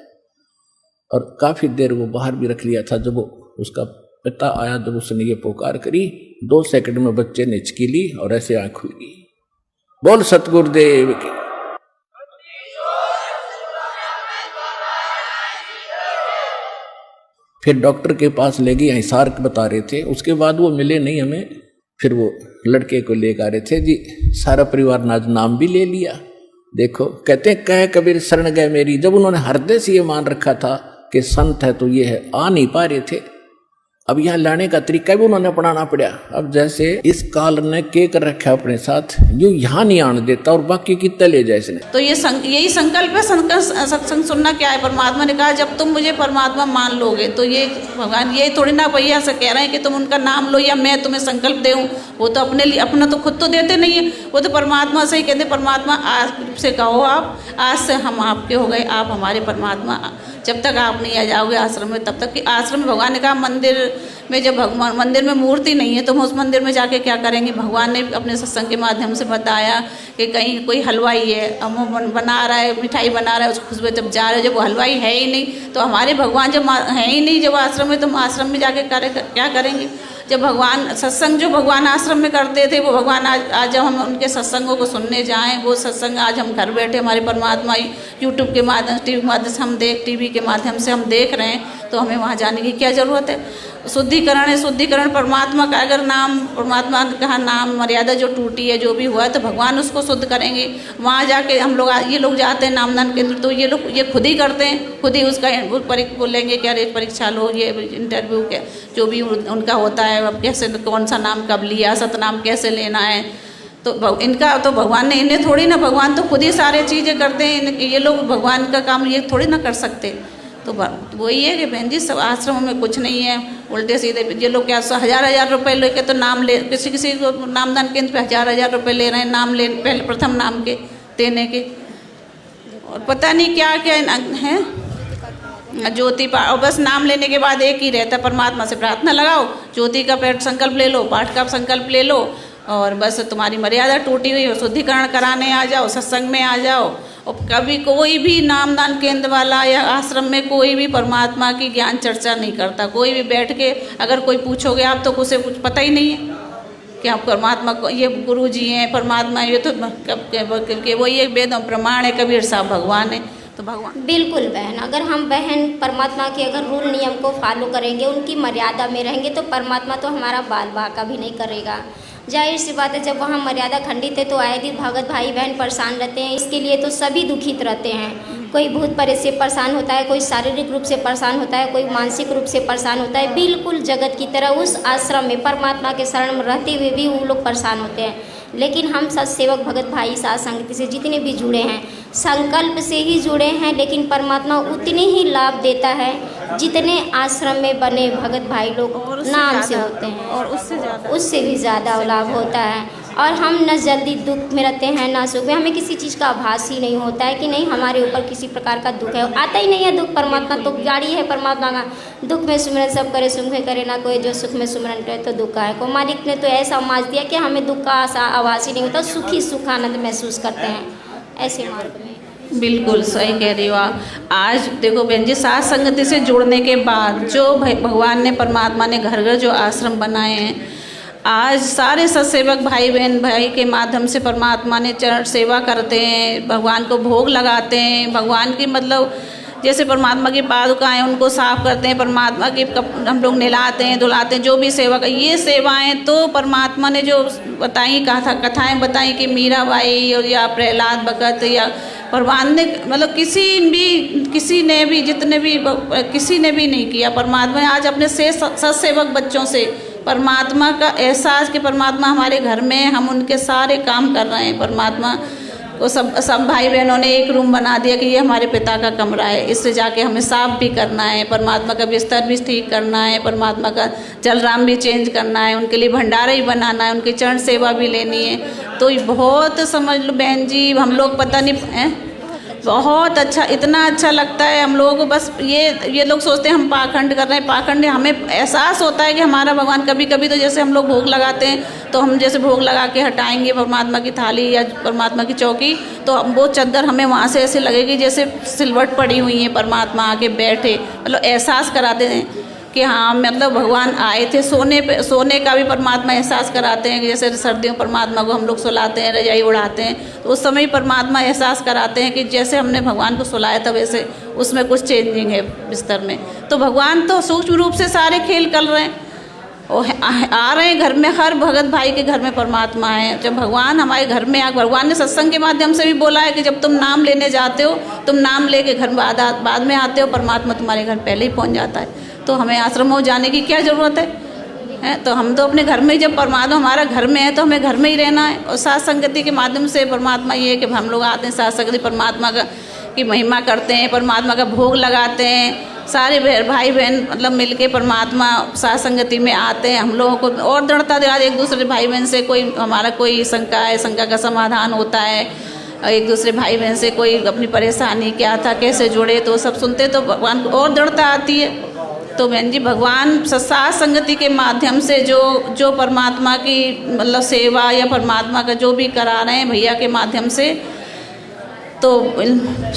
और काफी देर वो बाहर भी रख लिया था। जब वो उसका पिता आया, जब उसने ये पुकार करी, 2 सेकंड में बच्चे ने हिचकी ली और ऐसे आंख खुल गई। बोल सतगुरुदेव की। फिर डॉक्टर के पास ले गए, हिसार बता रहे थे। उसके बाद वो मिले नहीं हमें। फिर वो लड़के को लेकर आ रहे थे जी, सारा परिवार ने आज नाम भी ले लिया। देखो कहते हैं कह कबीर शरण गए मेरी। जब उन्होंने हृदय से ये मान रखा था कि संत है तो ये है, आ नहीं पा रहे थे। अब यहाँ लाने का तरीका भी उन्होंने अपनाना पड़ा। अब जैसे इस काल ने के कर रखा अपने साथ, यूं यहाँ नहीं आने देता और बाकी कितने ले जाए इसने।
तो ये यही संकल्प है। सत्संग सुनना क्या है, परमात्मा ने कहा जब तुम मुझे परमात्मा मान लोगे तो ये भगवान ये थोड़ी ना भैया से कह रहे हैं कि तुम उनका नाम लो या मैं तुम्हें संकल्प दूं। वो तो अपने लिए अपना तो खुद तो देते नहीं है, वो तो परमात्मा से ही कहते परमात्मा आज से कहो आप, आज से हम आपके हो गए, आप हमारे परमात्मा। जब तक आप नहीं आ जाओगे आश्रम में, तब तक कि आश्रम में भगवान ने कहा मंदिर में जब भगवान मंदिर में मूर्ति नहीं है तो हम उस मंदिर में जाके क्या करेंगे। भगवान ने अपने सत्संग के माध्यम से बताया कि कहीं कोई हलवाई है, अब वो बना रहा है, मिठाई बना रहा है, उस खुशबू जब जा रहे, जब वो हलवाई है ही नहीं तो हमारे भगवान जब है ही नहीं जब आश्रम में, तो हम आश्रम में जाके क्या करेंगे। जब भगवान सत्संग जो भगवान आश्रम में करते थे वो भगवान आज जब हम उनके सत्संगों को सुनने जाएं, वो सत्संग आज हम घर बैठे हमारे परमात्मा यूट्यूब के माध्यम टीवी के माध्यम से हम टीवी के माध्यम से हम देख रहे हैं, तो हमें वहाँ जाने की क्या ज़रूरत है। शुद्धिकरण है, शुद्धिकरण परमात्मा का अगर नाम, परमात्मा का नाम मर्यादा जो टूटी है, जो भी हुआ है, तो भगवान उसको शुद्ध करेंगे। वहाँ जाके हम लोग ये लोग जाते हैं नामदान केंद्र, तो ये लोग ये खुद ही करते हैं, खुद ही उसका बोलेंगे क्या रे परीक्षा लो, ये इंटरव्यू के जो भी उनका होता है, अब कैसे कौन सा नाम कब लिया, सतनाम कैसे लेना है। तो इनका तो भगवान ने इन्हें थोड़ी ना, भगवान तो खुद ही सारे चीज़ें करते हैं। ये लोग भगवान का काम ये थोड़ी ना कर सकते। तो वही है कि बहन जी सब आश्रमों में कुछ नहीं है, उल्टे सीधे ये लोग क्या 1000-1000 रुपये लेके तो नाम ले, किसी को नामदान केंद्र पे 1000-1000 रुपये ले रहे हैं नाम ले, पहले प्रथम नाम के देने के, और पता नहीं क्या क्या है ज्योति पाठ। और बस नाम लेने के बाद एक ही रहता, परमात्मा से प्रार्थना लगाओ, ज्योति का पेट संकल्प ले लो, पाठ का संकल्प ले लो, और बस तुम्हारी मर्यादा टूटी हुई हो, शुद्धिकरण कराने आ जाओ, सत्संग में आ जाओ। और कभी कोई भी नामदान केंद्र वाला या आश्रम में कोई भी परमात्मा की ज्ञान चर्चा नहीं करता। कोई भी बैठ के अगर कोई पूछोगे आप तो उसे कुछ पता ही नहीं है कि हम परमात्मा को, ये गुरु जी हैं परमात्मा, ये तो कब वो ये वेद प्रमाण है, कबीर साहब भगवान है। तो भगवान
बिल्कुल बहन, अगर हम बहन परमात्मा के अगर रूल नियम को फॉलो करेंगे, उनकी मर्यादा में रहेंगे, तो परमात्मा तो हमारा बाल बाका भी नहीं करेगा। जाहिर सी बात है, जब वहाँ मर्यादा खंडित है तो आए दिन भगत भाई बहन परेशान रहते हैं। इसके लिए तो सभी दुखित रहते हैं। कोई भूत प्रेत से परेशान होता है, कोई शारीरिक रूप से परेशान होता है, कोई मानसिक रूप से परेशान होता है। बिल्कुल जगत की तरह उस आश्रम में परमात्मा के शरण में रहते हुए भी वो लोग परेशान होते हैं। लेकिन हम सत्सेवक भगत भाई साथ संगति से जितने भी जुड़े हैं, संकल्प से ही जुड़े हैं, लेकिन परमात्मा उतने ही लाभ देता है जितने आश्रम में बने भगत भाई लोग नाम से होते हैं,
और
उससे भी ज़्यादा लाभ होता है। और हम न जल्दी दुख में रहते हैं ना सुख में। हमें किसी चीज़ का आभास ही नहीं होता है कि नहीं हमारे ऊपर किसी प्रकार का दुख है, आता ही नहीं है दुख। परमात्मा तो गाड़ी है परमात्मा का, दुख में सुमरन सब करे, सुख में करे ना कोई, जो सुख में सुमरन करे तो दुख का है को। मालिक ने तो ऐसा मार्ग दिया कि हमें दुख का आभास ही नहीं होता, सुखी सुखानंद महसूस करते हैं ऐसे मार्ग में।
बिल्कुल सही कह रही हो आप। आज देखो बहन जी, साथ संगति से जुड़ने के बाद जो भगवान ने परमात्मा ने घर घर जो आश्रम बनाए हैं, आज सारे सत्सेवक भाई बहन भाई के माध्यम से परमात्मा ने चरण सेवा करते हैं, भगवान को भोग लगाते हैं। भगवान की मतलब जैसे परमात्मा की पादुकाएं उनको साफ करते हैं, परमात्मा की हम लोग नहलाते हैं धुलाते हैं, जो भी सेवा का ये सेवाएं तो परमात्मा ने जो बताई कथाएं बताई कि मीराबाई और या प्रहलाद भगत या भगवान ने मतलब किसी ने भी जितने भी किसी ने भी नहीं किया। परमात्मा ने आज अपने से सत्सेवक बच्चों से परमात्मा का एहसास कि परमात्मा हमारे घर में है, हम उनके सारे काम कर रहे हैं। परमात्मा को सब भाई बहनों ने एक रूम बना दिया कि ये हमारे पिता का कमरा है, इससे जाके हमें साफ भी करना है, परमात्मा का बिस्तर भी ठीक करना है, परमात्मा का जलराम भी चेंज करना है, उनके लिए भंडारा ही बनाना है, उनकी चरण सेवा भी लेनी है। तो ये बहुत समझ लो बहन जी, हम लोग पता नहीं बहुत अच्छा, इतना अच्छा लगता है हम लोगों को। बस ये लोग सोचते हैं हम पाखंड कर रहे हैं, पाखंड हमें एहसास होता है कि हमारा भगवान कभी कभी तो जैसे हम लोग भोग लगाते हैं तो हम जैसे भोग लगा के हटाएंगे परमात्मा की थाली या परमात्मा की चौकी, तो वो चद्दर हमें वहाँ से ऐसे लगेगी जैसे सिलवट पड़ी हुई है, परमात्मा आके बैठे, मतलब एहसास कराते हैं कि हाँ मतलब भगवान आए थे। सोने का भी परमात्मा एहसास कराते हैं कि जैसे सर्दियों परमात्मा को हम लोग सुलाते हैं, रजाई उड़ाते हैं, तो उस समय परमात्मा एहसास कराते हैं कि जैसे हमने भगवान को सुलाया था वैसे उसमें कुछ चेंजिंग है बिस्तर में। तो भगवान तो सूक्ष्म रूप से सारे खेल कर रहे हैं और आ रहे हैं घर में, हर भगत भाई के घर में परमात्मा है। जब भगवान हमारे घर में भगवान ने सत्संग के माध्यम से भी बोला है कि जब तुम नाम लेने जाते हो, तुम नाम लेके घर बाद में आते हो, परमात्मा तुम्हारे घर पहले ही पहुँच जाता है। तो हमें आश्रमों जाने की क्या ज़रूरत है? तो हम तो अपने घर में, जब परमात्मा हमारा घर में है तो हमें घर में ही रहना है। और साथ संगति के माध्यम से परमात्मा ये है कि हम लोग आते हैं साथ संगति, परमात्मा की महिमा करते हैं, परमात्मा का भोग लगाते हैं, सारे भाई बहन मतलब मिलके परमात्मा साथ संगति में आते हैं। हम लोगों को और दृढ़ता दिला, एक दूसरे भाई बहन से कोई शंका है, शंका का समाधान होता है, एक दूसरे भाई बहन से कोई अपनी परेशानी क्या था, कैसे जुड़े, तो सब सुनते तो भगवान को और दृढ़ता आती है। तो बहन जी, भगवान साथ संगति के माध्यम से जो परमात्मा की मतलब सेवा या परमात्मा का जो भी करा रहे हैं भैया के माध्यम से, तो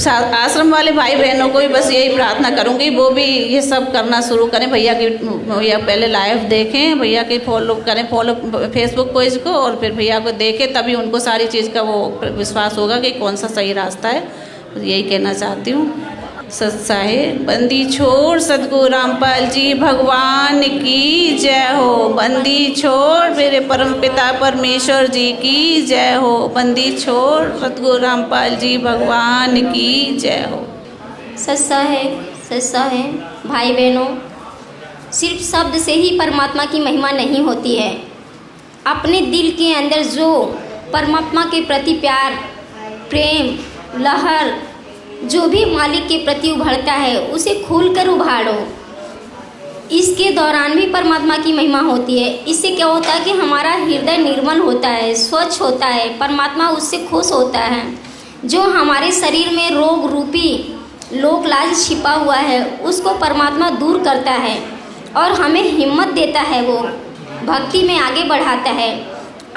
आश्रम वाले भाई बहनों को भी बस यही प्रार्थना करूंगी वो भी ये सब करना शुरू करें। भैया पहले लाइव देखें, भैया के फॉलो करें, फेसबुक पेज को, और फिर भैया को देखें, तभी उनको सारी चीज़ का वो विश्वास होगा कि कौन सा सही रास्ता है। यही कहना चाहती हूँ। सत्साहे बंदी छोड़ सतगुरु रामपाल जी भगवान की जय हो। बंदी छोड़ मेरे परम पिता परमेश्वर जी की जय हो। बंदी छोड़ सतगुरु रामपाल जी भगवान की जय हो।
सच्चा है भाई बहनों, सिर्फ शब्द से ही परमात्मा की महिमा नहीं होती है। अपने दिल के अंदर जो परमात्मा के प्रति प्यार, प्रेम, लहर जो भी मालिक के प्रति उभरता है उसे खोलकर उभारो। इसके दौरान भी परमात्मा की महिमा होती है। इससे क्या होता है कि हमारा हृदय निर्मल होता है, स्वच्छ होता है, परमात्मा उससे खुश होता है। जो हमारे शरीर में रोग रूपी लोक लाज छिपा हुआ है उसको परमात्मा दूर करता है और हमें हिम्मत देता है, वो भक्ति में आगे बढ़ाता है।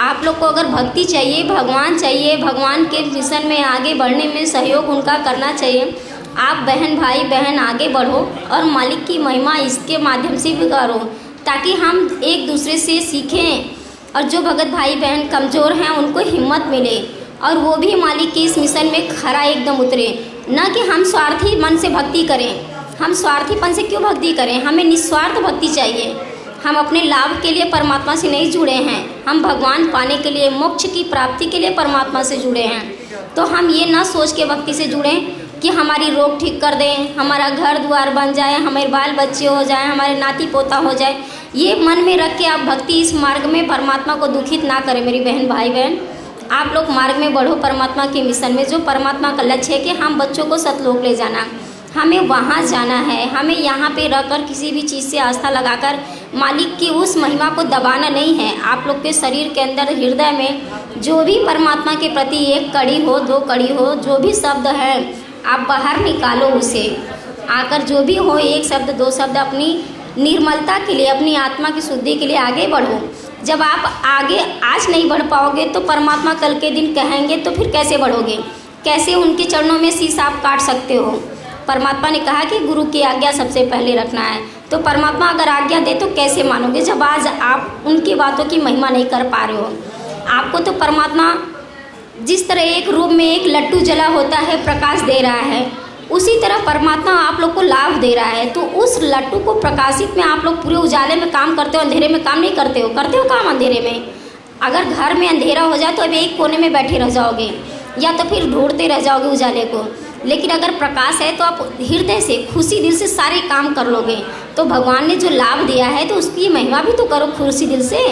आप लोग को अगर भक्ति चाहिए, भगवान चाहिए, भगवान के मिशन में आगे बढ़ने में सहयोग उनका करना चाहिए, आप भाई बहन आगे बढ़ो और मालिक की महिमा इसके माध्यम से भी करो, ताकि हम एक दूसरे से सीखें और जो भगत भाई बहन कमज़ोर हैं उनको हिम्मत मिले और वो भी मालिक के इस मिशन में खरा एकदम उतरे। न कि हम स्वार्थी मन से भक्ति करें, हम स्वार्थीपन से क्यों भक्ति करें, हमें निस्वार्थ भक्ति चाहिए। हम अपने लाभ के लिए परमात्मा से नहीं जुड़े हैं, हम भगवान पाने के लिए, मोक्ष की प्राप्ति के लिए परमात्मा से जुड़े हैं। तो हम ये ना सोच के भक्ति से जुड़ें कि हमारी रोग ठीक कर दें, हमारा घर द्वार बन जाए, हमारे बाल बच्चे हो जाए, हमारे नाती पोता हो जाए। ये मन में रख के आप भक्ति इस मार्ग में परमात्मा को दुखित ना करें। मेरी बहन भाई बहन, आप लोग मार्ग में बढ़ो परमात्मा के मिशन में। जो परमात्मा का लक्ष्य है कि हम बच्चों को सतलोक ले जाना, हमें वहाँ जाना है। हमें यहाँ पे रहकर किसी भी चीज़ से आस्था लगाकर मालिक की उस महिमा को दबाना नहीं है। आप लोग के शरीर के अंदर, हृदय में जो भी परमात्मा के प्रति एक कड़ी हो, दो कड़ी हो, जो भी शब्द है आप बाहर निकालो उसे। आकर जो भी हो, एक शब्द दो शब्द अपनी निर्मलता के लिए, अपनी आत्मा की शुद्धि के लिए आगे बढ़ो। जब आप आगे आज नहीं बढ़ पाओगे तो परमात्मा कल के दिन कहेंगे तो फिर कैसे बढ़ोगे? कैसे उनके चरणों में शीश आप काट सकते हो? परमात्मा ने कहा कि गुरु की आज्ञा सबसे पहले रखना है। तो परमात्मा अगर आज्ञा दे तो कैसे मानोगे जब आज आप उनकी बातों की महिमा नहीं कर पा रहे हो? आपको तो परमात्मा जिस तरह एक रूप में एक लट्टू जला होता है, प्रकाश दे रहा है, उसी तरह परमात्मा आप लोग को लाभ दे रहा है। तो उस लट्टू को प्रकाशित में आप लोग पूरे उजाले में काम करते हो, अंधेरे में काम नहीं करते हो। करते हो काम अंधेरे में? अगर घर में अंधेरा हो जाए तो अब एक कोने में बैठे रह जाओगे या तो फिर ढूंढते रह जाओगे उजाले को। लेकिन अगर प्रकाश है तो आप हृदय से, खुशी दिल से सारे काम कर लोगे। तो भगवान ने जो लाभ दिया है तो उसकी महिमा भी तो करो खुशी दिल से,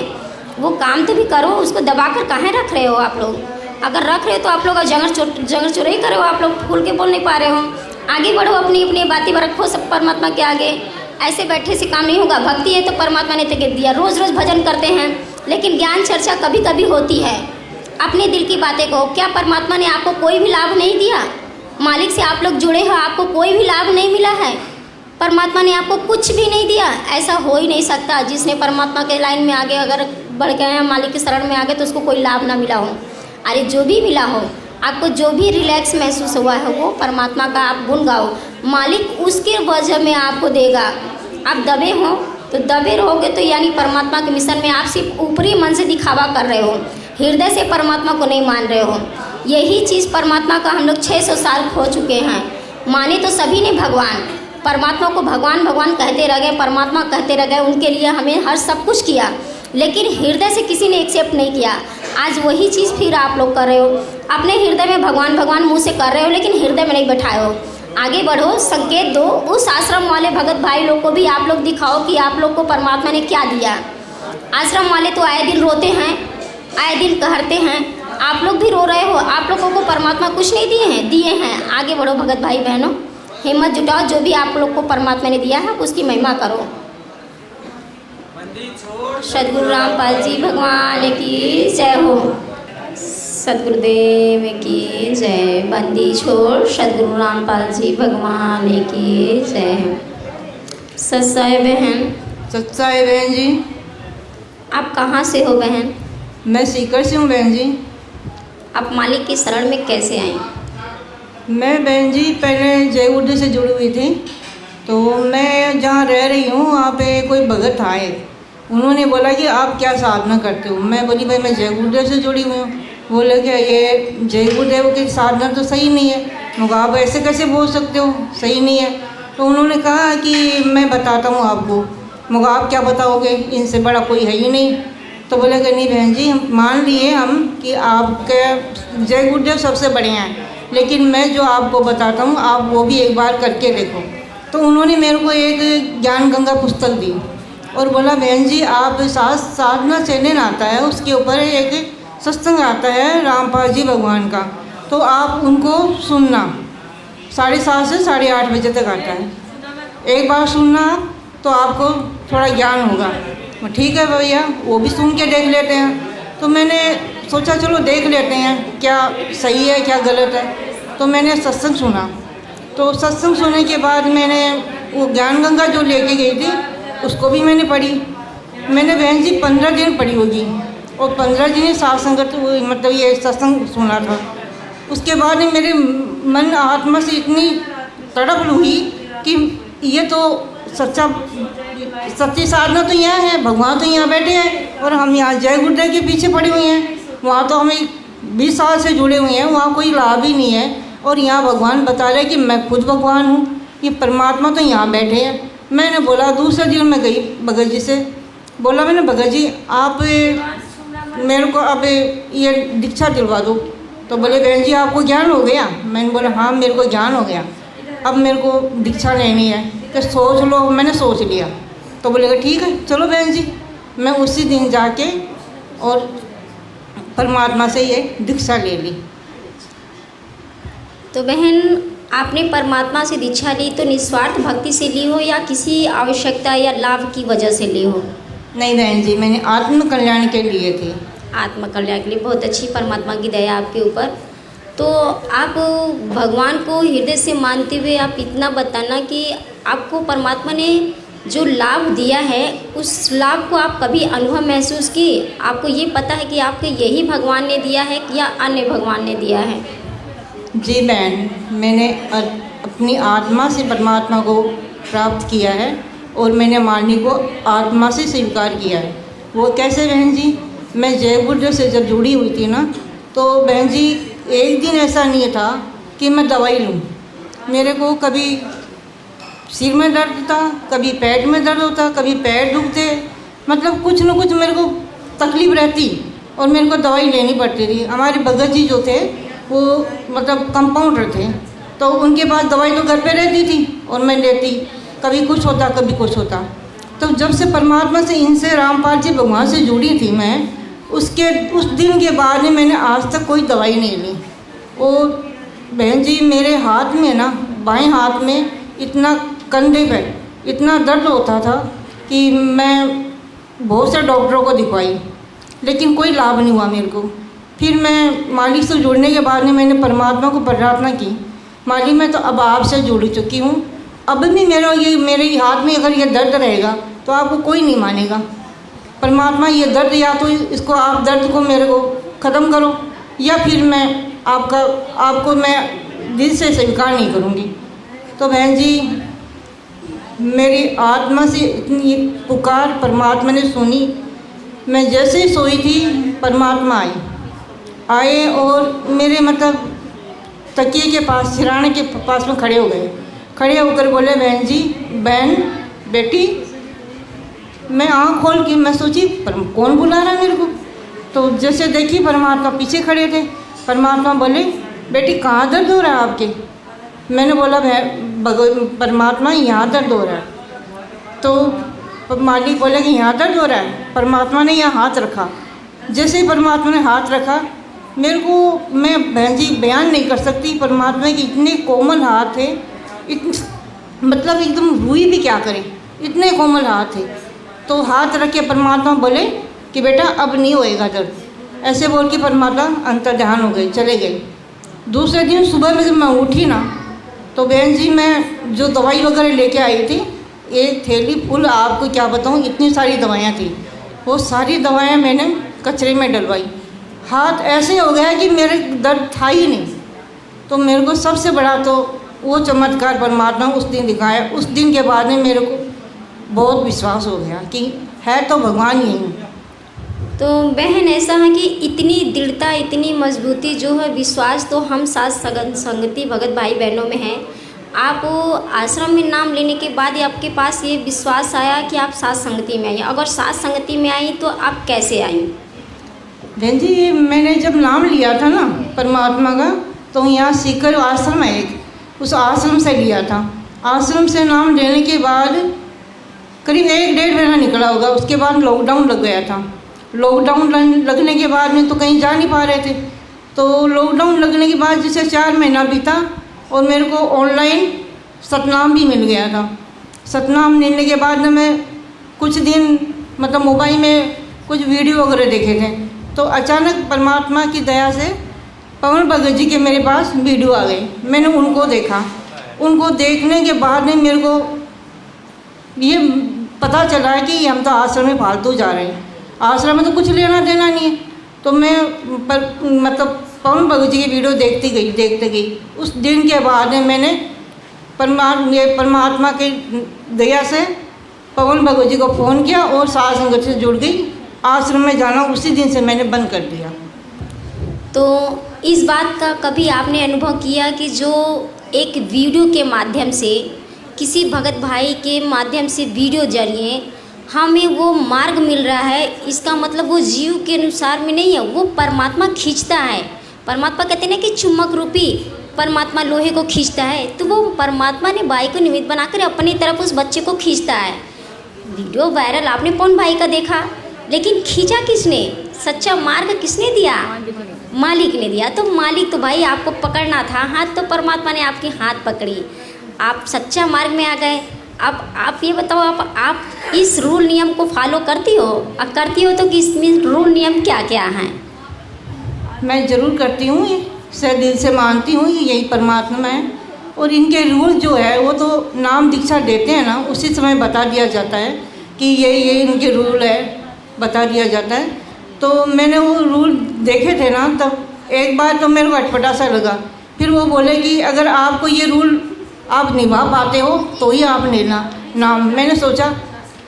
वो काम तो भी करो। उसको दबा कर कहाँ रख रहे हो आप लोग? अगर रख रहे हो तो आप लोग जंगर चोरी कर रहे हो, आप लोग खुल के बोल नहीं पा रहे हो। आगे बढ़ो, अपनी अपनी बातें रखो सब परमात्मा के आगे। ऐसे बैठे से काम नहीं होगा। भक्ति है तो परमात्मा ने तक दिया। रोज़ रोज़ भजन करते हैं लेकिन ज्ञान चर्चा कभी कभी होती है। अपने दिल की बातें कहो। क्या परमात्मा ने आपको कोई भी लाभ नहीं दिया? मालिक से आप लोग जुड़े हो, आपको कोई भी लाभ नहीं मिला है? परमात्मा ने आपको कुछ भी नहीं दिया? ऐसा हो ही नहीं सकता। जिसने परमात्मा के लाइन में आगे अगर बढ़ गए हैं, मालिक के शरण में आ गए तो उसको कोई लाभ ना मिला हो। अरे जो भी मिला हो, आपको जो भी रिलैक्स महसूस हुआ है वो परमात्मा का आप गुण गाओ। मालिक उसके वजह में आपको देगा। आप दबे हो तो दबे रहोगे तो यानी परमात्मा के मिशन में आप सिर्फ ऊपरी मन से दिखावा कर रहे हो, हृदय से परमात्मा को नहीं मान रहे हो। यही चीज़ परमात्मा का हम लोग 600 साल खो चुके हैं। माने तो सभी ने भगवान, परमात्मा को भगवान भगवान कहते रह गए, परमात्मा कहते रह गए। उनके लिए हमें हर सब कुछ किया लेकिन हृदय से किसी ने एक्सेप्ट नहीं किया। आज वही चीज़ फिर आप लोग कर रहे हो। अपने हृदय में भगवान भगवान मुंह से कर रहे हो लेकिन हृदय में नहीं बैठाए हो। आगे बढ़ो, संकेत दो। उस आश्रम वाले भगत भाई लोग को भी आप लोग दिखाओ कि आप लोग को परमात्मा ने क्या दिया। आश्रम वाले तो आए दिन रोते हैं, आए दिन कहते हैं। आप लोग भी रो रहे हो। आप लोगों को परमात्मा कुछ नहीं दिए हैं? दिए हैं। आगे बढ़ो भगत भाई बहनों, हिम्मत जुटाओ। जो भी आप लोग को परमात्मा ने दिया है उसकी महिमा करो। सदगुरु रामपाल जी भगवान की जय हो। सदगुरुदेव की जय। बंदी छोड़ सदगुरु रामपाल जी भगवान की जय। सत्साई बहन।
सत्साई बहन जी।
आप कहाँ से हो बहन?
मैं सीकर से हूँ बहन जी।
आप मालिक की शरण में कैसे आई?
मैं बहन जी पहले जय गुरुदेव से जुड़ी हुई थी। तो मैं जहाँ रह रही हूँ वहाँ पे कोई भगत आए, उन्होंने बोला कि आप क्या साधना करते हो? मैं बोली भाई मैं जय गुरुदेव से जुड़ी हुई हूँ। बोले कि ये जय गुरुदेव की साधना तो सही नहीं है। मगर आप ऐसे कैसे बोल सकते हो, सही नहीं है। तो उन्होंने कहा कि मैं बताता हूँ आपको। मगर आप क्या बताओगे, इनसे बड़ा कोई है ही नहीं। तो बोले कि नहीं बहन जी, हम मान लिए हम कि आपके जय गुरुदेव सबसे बढ़िया हैं, लेकिन मैं जो आपको बताता हूँ आप वो भी एक बार करके देखो। तो उन्होंने मेरे को एक ज्ञान गंगा पुस्तक दी और बोला बहन जी आप साधना चैनल आता है, उसके ऊपर एक सत्संग आता है रामपाल जी भगवान का, तो आप उनको सुनना। 7:30 से 8:30 बजे तक आता है। एक बार सुनना तो आपको थोड़ा ज्ञान होगा। ठीक है भैया, वो भी सुन के देख लेते हैं। तो मैंने सोचा चलो देख लेते हैं क्या सही है क्या गलत है। तो मैंने सत्संग सुना। तो सत्संग सुनने के बाद मैंने वो ज्ञान गंगा जो लेके गई थी उसको भी मैंने पढ़ी। मैंने बहन जी 15 दिन पढ़ी होगी और 15 दिन साथ संगत मतलब ये सत्संग सुना था। उसके बाद मेरे मन आत्मा से इतनी तड़प हुई कि ये तो सच्ची साधना तो यहाँ है, भगवान तो यहाँ बैठे हैं और हम यहाँ जय गुरुदेव के पीछे पड़े हुए हैं। वहाँ तो हमें 20 साल से जुड़े हुए हैं, वहाँ कोई लाभ ही नहीं है। और यहाँ भगवान बता रहे कि मैं खुद भगवान हूँ, ये परमात्मा तो यहाँ बैठे हैं। मैंने बोला, दूसरे दिन मैं गई भगत जी से, बोला मैंने, भगत जी आप मेरे को अब ये दीक्षा दिलवा दो। तो बोले, बहन जी आपको ज्ञान हो गया? मैंने बोला हाँ मेरे को ज्ञान हो गया, अब मेरे को दीक्षा लेनी है। तो सोच लो। मैंने सोच लिया। तो बोलेगा ठीक है चलो बहन जी। मैं उसी दिन जाके और परमात्मा से ये दीक्षा ले ली।
तो बहन, आपने परमात्मा से दीक्षा ली तो निस्वार्थ भक्ति से ली हो या किसी आवश्यकता या लाभ की वजह से ली हो?
नहीं बहन जी, मैंने आत्म कल्याण के लिए थी।
आत्म कल्याण के लिए। बहुत अच्छी परमात्मा की दया आपके ऊपर। तो आप भगवान को हृदय से मानते हुए आप इतना बताना कि आपको परमात्मा ने जो लाभ दिया है उस लाभ को आप कभी अनुभव महसूस किए? आपको ये पता है कि आपको यही भगवान ने दिया है या अन्य भगवान ने दिया है?
जी बहन, मैंने अपनी आत्मा से परमात्मा को प्राप्त किया है और मैंने वाणी को आत्मा से स्वीकार किया है। वो कैसे बहन जी? मैं जय गुरुदेव से जब जुड़ी हुई थी ना, तो बहन जी एक दिन ऐसा नहीं था कि मैं दवाई लूँ। मेरे को कभी सिर में दर्द था, कभी पेट में दर्द होता, कभी पैर दुखते, मतलब कुछ न कुछ मेरे को तकलीफ़ रहती और मेरे को दवाई लेनी पड़ती थी। हमारे भगत जी जो थे वो मतलब कंपाउंडर थे, तो उनके पास दवाई तो घर पे रहती थी और मैं लेती, कभी कुछ होता कभी कुछ होता। तो जब से परमात्मा से, इनसे रामपाल जी भगवान से जुड़ी थी मैं, उस दिन के बाद में मैंने आज तक कोई दवाई नहीं ली। और बहन जी मेरे हाथ में ना, बाएं हाथ में इतना, कंधे पर इतना दर्द होता था कि मैं बहुत से डॉक्टरों को दिखवाई, लेकिन कोई लाभ नहीं हुआ मेरे को। फिर मैं मालिक से जुड़ने के बाद में मैंने परमात्मा को प्रार्थना की, मालिक मैं तो अब आपसे जुड़ चुकी हूँ, अब भी मेरे हाथ में अगर ये दर्द रहेगा तो आपको कोई नहीं मानेगा। परमात्मा ये दर्द, या तो इसको आप दर्द को मेरे को ख़त्म करो या फिर मैं आपको मैं दिल से स्वीकार नहीं करूँगी। तो बहन जी मेरी आत्मा से इतनी पुकार परमात्मा ने सुनी। मैं जैसे ही सोई थी परमात्मा आए और मेरे मतलब तकिए के पास, सिराने के पास में खड़े हो गए। खड़े होकर बोले, बहन जी, बहन बेटी। मैं आँख खोल के मैं सोची कौन बुला रहा है मेरे को। तो जैसे देखी परमात्मा पीछे खड़े थे। परमात्मा बोले, बेटी कहाँ दर्द हो रहा है आपके? मैंने बोला परमात्मा यहाँ दर्द हो रहा है। तो मालिक बोले कि यहाँ दर्द हो रहा है। परमात्मा ने यहाँ हाथ रखा। जैसे ही परमात्मा ने हाथ रखा मेरे को, मैं बहन जी बयान नहीं कर सकती परमात्मा के इतने कोमल हाथ थे, मतलब एकदम रूई भी क्या करें, इतने कोमल हाथ थे। तो हाथ रख के परमात्मा बोले कि बेटा अब नहीं होएगा दर्द। ऐसे बोल के परमात्मा अंतर्ध्यान हो गए, चले गए। दूसरे दिन सुबह में जब मैं उठी ना, तो बहन जी मैं जो दवाई वगैरह लेके आई थी, एक थैली फुल, आपको क्या बताऊँ इतनी सारी दवाइयाँ थी। वो सारी दवाइयाँ मैंने कचरे में डलवाई। हाथ ऐसे हो गया कि मेरे दर्द था ही नहीं। तो मेरे को सबसे बड़ा तो वो चमत्कार परमात्मा उस दिन दिखाया। उस दिन के बाद में मेरे को बहुत विश्वास हो गया कि है तो भगवान ही।
तो बहन ऐसा है कि इतनी दृढ़ता, इतनी मजबूती जो है, विश्वास तो हम साथ संगति भगत भाई बहनों में है। आप आश्रम में नाम लेने के बाद ही आपके पास ये विश्वास आया कि आप साथ संगति में आई। अगर साथ संगति में आई तो आप कैसे आई?
बहन जी मैंने जब नाम लिया था ना परमात्मा का, तो यहाँ सीकर आश्रम है एक, उस आश्रम से लिया था। आश्रम से नाम लेने के बाद करीब 1-1.5 महीना निकला होगा। उसके बाद लॉकडाउन लग गया था। लॉकडाउन लगने के बाद में तो कहीं जा नहीं पा रहे थे। तो लॉकडाउन लगने के बाद जैसे 4 महीना बीता और मेरे को ऑनलाइन सतनाम भी मिल गया था। सतनाम मिलने के बाद में मैं कुछ दिन मतलब मोबाइल में कुछ वीडियो वगैरह देखे थे। तो अचानक परमात्मा की दया से पवन भगत जी के मेरे पास वीडियो आ गए। मैंने उनको देखा। उनको देखने के बाद में मेरे को ये पता चला है कि हम तो आश्रम में फालतू जा रहे हैं, आश्रम में तो कुछ लेना देना नहीं है। तो मैं मतलब पवन भगत जी की वीडियो देखती गई। उस दिन के बाद में मैंने परमात्मा की दया से पवन भगवत जी को फ़ोन किया और साध संगत से जुड़ गई। आश्रम में जाना उसी दिन से मैंने बंद कर दिया।
तो इस बात का कभी आपने अनुभव किया कि जो एक वीडियो के माध्यम से, किसी भगत भाई के माध्यम से वीडियो जरिए हमें वो मार्ग मिल रहा है, इसका मतलब वो जीव के अनुसार में नहीं है, वो परमात्मा खींचता है। परमात्मा कहते हैं ना कि चुम्बक रूपी परमात्मा लोहे को खींचता है, तो वो परमात्मा ने बाई को निमित्त बनाकर अपनी तरफ उस बच्चे को खींचता है। वीडियो वायरल आपने पवन भाई का देखा, लेकिन खींचा किसने? सच्चा मार्ग किसने दिया? मालिक ने दिया। तो मालिक तो भाई आपको पकड़ना था, हाथ तो परमात्मा ने आपके हाथ पकड़ी, आप सच्चा मार्ग में आ गए। अब आप ये बताओ, आप इस रूल नियम को फॉलो करती हो? और करती हो तो कि इसमें रूल नियम क्या क्या हैं?
मैं ज़रूर करती हूँ, से दिल से मानती हूँ कि यही परमात्मा है। और इनके रूल जो है वो तो नाम दीक्षा देते हैं ना, उसी समय बता दिया जाता है कि ये इनके रूल है, बता दिया जाता है। तो मैंने वो रूल देखे थे ना, तब एक बार तो मेरे को अटपटा सा लगा। फिर वो बोले कि अगर आपको ये रूल आप निभा पाते हो तो ही आप लेना नाम। मैंने सोचा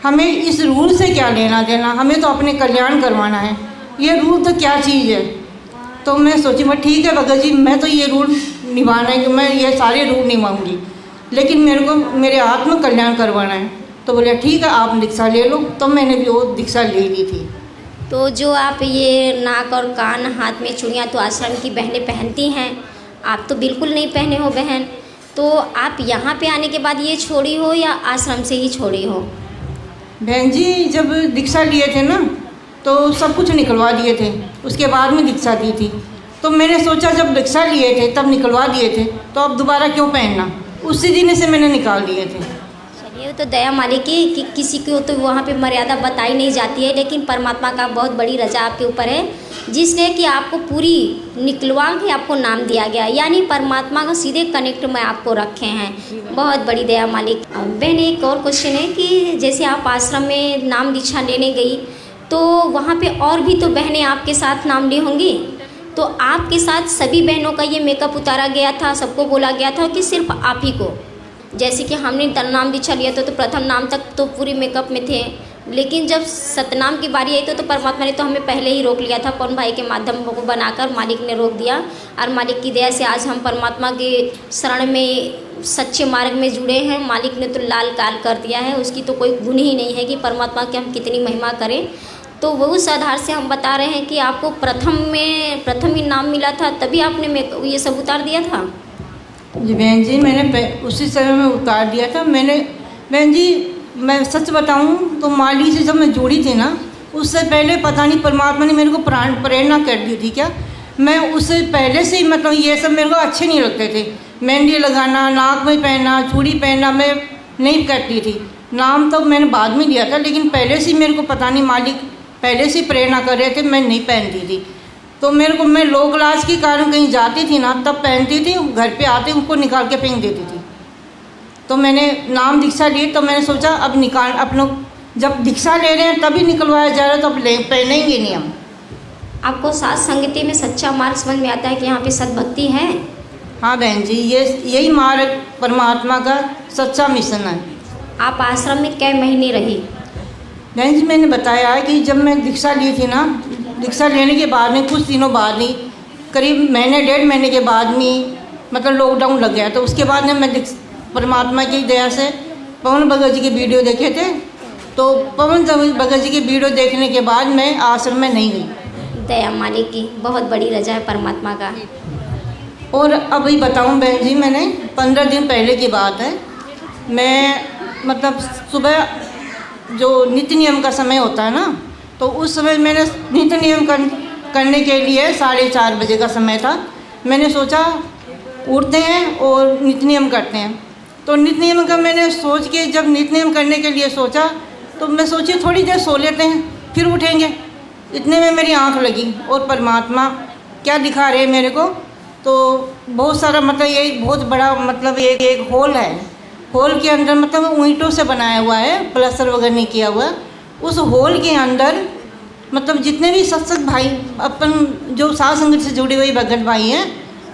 हमें इस रूल से क्या लेना देना, हमें तो अपने कल्याण करवाना है, ये रूल तो क्या चीज़ है। तो मैं सोची मैं ठीक है भगत जी, मैं तो ये रूल निभाना है कि मैं ये सारे रूल निभाऊंगी, लेकिन मेरे को मेरे आत्म कल्याण करवाना है। तो बोले ठीक है आप दीक्षा ले लो। तो मैंने भी वो दीक्षा ले ली थी।
तो जो आप ये नाक और कान, हाथ में चूड़ियाँ तो आश्रम की बहनें पहनती हैं, आप तो बिल्कुल नहीं पहने हो बहन। तो आप यहाँ पे आने के बाद ये छोड़ी हो या आश्रम से ही छोड़ी हो?
बहन जी जब दीक्षा लिए थे ना तो सब कुछ निकलवा दिए थे, उसके बाद में दीक्षा दी थी। तो मैंने सोचा जब दीक्षा लिए थे तब निकलवा दिए थे तो अब दोबारा क्यों पहनना, उसी दिन से मैंने निकाल दिए थे।
चलिए, तो दया मालिक की कि किसी को तो वहाँ पे मर्यादा बताई नहीं जाती है, लेकिन परमात्मा का बहुत बड़ी रजा आपके ऊपर है, जिसने कि आपको पूरी निकलवा के आपको नाम दिया गया, यानी परमात्मा को सीधे कनेक्ट में आपको रखे हैं। बहुत बड़ी दया मालिक। बहन एक और क्वेश्चन है कि जैसे आप आश्रम में नाम दीक्षा लेने गई तो वहाँ पे और भी तो बहनें आपके साथ नाम ली होंगी, तो आपके साथ सभी बहनों का ये मेकअप उतारा गया था, सबको बोला गया था कि सिर्फ आप ही को? जैसे कि हमने नाम दीक्षा लिया था तो प्रथम नाम तक तो पूरी मेकअप में थे, लेकिन जब सतनाम की बारी आई तो परमात्मा ने तो हमें पहले ही रोक लिया था, पवन भाई के माध्यम को बनाकर मालिक ने रोक दिया। और मालिक की दया से आज हम परमात्मा के शरण में सच्चे मार्ग में जुड़े हैं। मालिक ने तो लाल काल कर दिया है, उसकी तो कोई गुण ही नहीं है कि परमात्मा की हम कितनी महिमा करें। तो वो उस आधार से हम बता रहे हैं कि आपको प्रथम ही नाम मिला था, तभी आपने ये सब उतार दिया था?
जी बहन जी, मैंने उसी समय में उतार दिया था। मैंने बहन जी मैं सच बताऊं तो माली से जब मैं जुड़ी थी ना, उससे पहले पता नहीं परमात्मा ने मेरे को प्रेरणा कर दी थी क्या। मैं उससे पहले से ही मतलब ये सब मेरे को अच्छे नहीं लगते थे। मेहंदी लगाना, नाक में पहनना, चूड़ी पहनना मैं नहीं करती थी। नाम तो मैंने बाद में लिया था, लेकिन पहले से मेरे को पता नहीं मालिक पहले से प्रेरणा कर रहे थे, मैं नहीं पहनती थी। तो मेरे को मैं लोक लाज के कारण कहीं जाती थी ना तब पहनती थी, घर पे आते उनको निकाल के फेंक देती थी। तो मैंने नाम दीक्षा ली तो मैंने सोचा अब निकाल, अब लोग जब दीक्षा ले रहे हैं तभी निकलवाया जा रहा है तो अब पहनेंगे नहीं हम।
आपको साथ संगति में सच्चा मार्ग समझ में आता है कि यहाँ पे सद्भक्ति है?
हाँ बहन जी, यही मार्ग परमात्मा का सच्चा मिशन है।
आप आश्रम में कै महीने रही?
बहन जी मैंने बताया कि जब मैं दीक्षा ली थी ना, दीक्षा लेने के बाद में कुछ दिनों बाद ही, करीब महीने 1.5 महीने के बाद में मतलब लॉकडाउन लग गया। तो उसके बाद में मैं परमात्मा की दया से पवन भगत जी के वीडियो देखे थे, तो पवन भगत जी के वीडियो देखने के बाद मैं आश्रम में नहीं गई।
दया मालिक की बहुत बड़ी रजा है परमात्मा का।
और अभी बताऊं बहन जी, मैंने 15 दिन पहले की बात है, मैं मतलब सुबह जो नित्य नियम का समय होता है ना, तो उस समय मैंने नित्य नियम करने के लिए 4:30 बजे का समय था। मैंने सोचा उठते हैं और नित्य नियम करते हैं। तो नित्य नियम का मैंने सोच के जब नित्य नियम करने के लिए सोचा तो मैं सोची थोड़ी देर सो लेते हैं फिर उठेंगे। इतने में मेरी आंख लगी और परमात्मा क्या दिखा रहे मेरे को, तो बहुत सारा मतलब ये बहुत बड़ा मतलब एक हॉल है। हॉल के अंदर मतलब ईंटों से बनाया हुआ है, प्लास्टर वगैरह नहीं किया हुआ। उस हॉल के अंदर मतलब जितने भी सत्संग भाई अपन जो साध संगत से जुड़े हुए भगत भाई हैं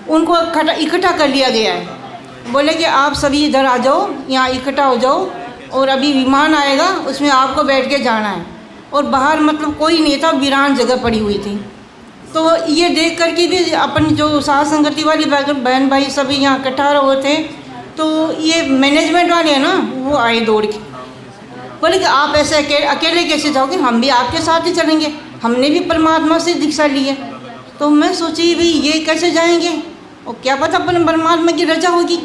उनको इकट्ठा कर लिया गया है। बोले कि आप सभी इधर आ जाओ, यहाँ इकट्ठा हो जाओ और अभी विमान आएगा उसमें आपको बैठ के जाना है। और बाहर मतलब कोई नहीं था, वीरान जगह पड़ी हुई थी। तो ये देख कर के भी अपन जो साथ संगति वाली बहन भाई सभी यहाँ इकट्ठा हुए थे, तो ये मैनेजमेंट वाले हैं ना, वो आए दौड़ के, बोले कि आप ऐसे अकेले कैसे जाओगे, हम भी आपके साथ ही चलेंगे, हमने भी परमात्मा से दीक्षा ली है। तो मैं सोची भाई ये कैसे जाएंगे, और क्या पता अपन परमात्मा की रजा होगी।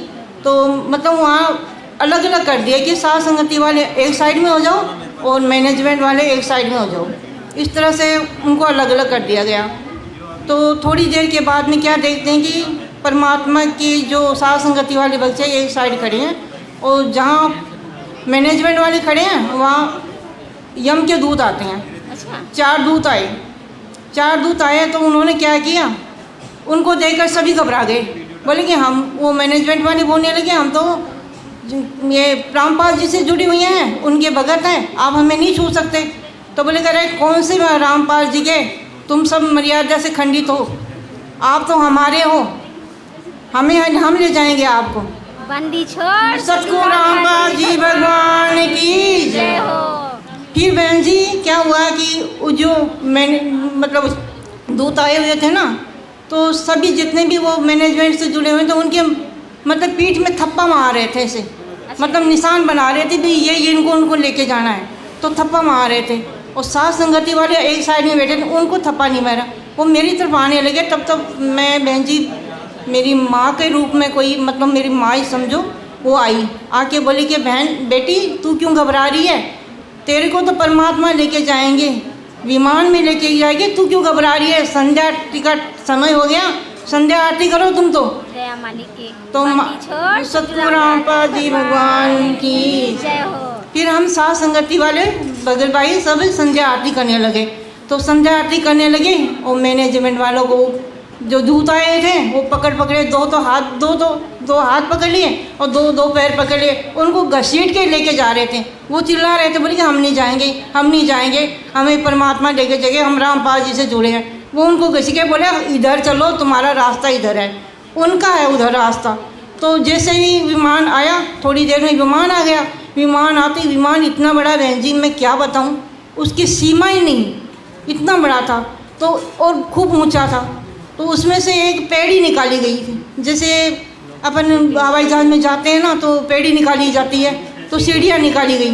तो मतलब वहाँ अलग अलग कर दिया कि साथ संगति वाले एक साइड में हो जाओ और मैनेजमेंट वाले एक साइड में हो जाओ, इस तरह से उनको अलग अलग कर दिया गया। तो थोड़ी देर के बाद में क्या देखते हैं कि परमात्मा की जो साथ संगति वाले बच्चे एक साइड खड़े हैं और जहाँ मैनेजमेंट वाले खड़े हैं वहाँ यम के दूत आते हैं।
अच्छा।
4 दूत आए तो उन्होंने क्या किया, उनको देखकर सभी घबरा गए। बोले कि हम, वो मैनेजमेंट वाले बोलने लगे, हम तो ये रामपाल जी से जुड़ी हुई हैं, उनके भगत हैं, आप हमें नहीं छू सकते। तो बोले कह रहे कौन से रामपाल जी के, तुम सब मर्यादा से खंडित हो, आप तो हमारे हो, हम ले जाएंगे आपको।
बंदी छोड़
सतगुरु रामपाल जी भगवान की जय हो। फिर बहन जी क्या हुआ कि जो मैंने मतलब दूत आए हुए थे ना, तो सभी जितने भी वो मैनेजमेंट से जुड़े हुए थे उनके मतलब पीठ में थप्पा मार रहे थे ऐसे, मतलब निशान बना रहे थे भाई ये इनको उनको लेके जाना है, तो थप्पा मार रहे थे। और साथ संगति वाले एक साइड में बैठे थे, उनको थप्पा नहीं मारा, वो मेरी तरफ आने लगे। तब तक मैं बहन जी मेरी माँ के रूप में, कोई मतलब मेरी माँ ही समझो, वो आई आके बोली कि बहन बेटी तू क्यों घबरा रही है, तेरे को तो परमात्मा लेके जाएंगे, विमान में लेके जाएंगे, तू क्यों घबरा रही है, संध्या आरती का समय हो गया, संध्या आरती करो तुम तो।
जय मालिक की।
तो सतगुरु रामपाल जी भगवान की
जय हो।
फिर हम साथ संगति वाले बगल भाई सब संध्या आरती करने लगे। तो संध्या आरती करने लगे और मैनेजमेंट वालों को जो दूत आए थे वो पकड़े, दो हाथ पकड़ लिए और दो पैर पकड़ लिए, उनको घसीट के लेके जा रहे थे। वो चिल्ला रहे थे, बोले कि हम नहीं जाएंगे, हमें परमात्मा लेके जाएंगे, हम रामपाल जी से जुड़े हैं। वो उनको घसीट के बोले इधर चलो, तुम्हारा रास्ता इधर है, उनका है उधर रास्ता। तो जैसे ही विमान आया, थोड़ी देर में विमान आ गया। विमान आते, विमान इतना बड़ा बहन जी मैं क्या बताऊँ, उसकी सीमा ही नहीं, इतना बड़ा था तो, और खूब ऊँचा था। तो उसमें से एक पेड़ी निकाली गई थी, जैसे अपन हवाई जहाज में जाते हैं ना तो पेड़ी निकाली जाती है, तो सीढ़ियाँ निकाली गई।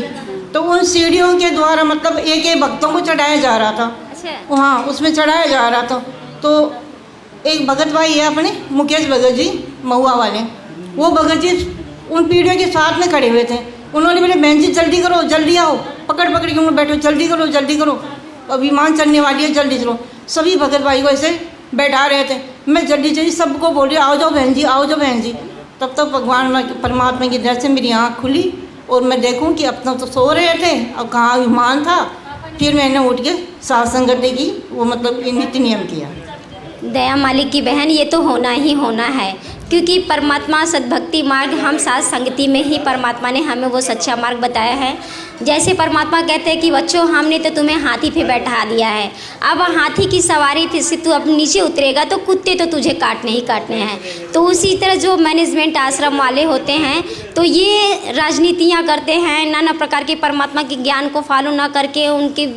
तो उन सीढ़ियों के द्वारा मतलब एक भक्तों को चढ़ाया जा रहा था।
अच्छा।
हाँ, उसमें चढ़ाया जा रहा था। तो एक भगत भाई है अपने, मुकेश भगत जी महुआ वाले, वो भगत जी उन पीढ़ियों के साथ में खड़े हुए थे। उन्होंने बोले बहन जी जल्दी करो, जल्दी आओ, पकड़ के उन्होंने बैठो, जल्दी करो, अब विमान चलने वाली है, जल्दी चलो। सभी भगत भाई को ऐसे बैठा रहे थे। मैं जल्दी सबको बोल रही आओ जाओ बहन जी। तब तक भगवान परमात्मा की दया से मेरी आँख खुली और मैं देखूं कि अपना तो सो रहे थे, अब कहाँ विमान था। फिर मैंने उठ के साथ संगति की वो मतलब नीति नियम किया।
दया मालिक की बहन, ये तो होना ही होना है, क्योंकि परमात्मा सद्भक्ति मार्ग, हम साथ संगति में ही परमात्मा ने हमें वो सच्चा मार्ग बताया है। जैसे परमात्मा कहते हैं कि बच्चों हमने तो तुम्हें हाथी पे बैठा दिया है, अब हाथी की सवारी फिर से तू अब नीचे उतरेगा तो कुत्ते तो तुझे काटने ही काटने हैं। तो उसी तरह जो मैनेजमेंट आश्रम वाले होते हैं तो ये राजनीतियाँ करते हैं, नाना प्रकार के परमात्मा के ज्ञान को फॉलो ना करके उनकी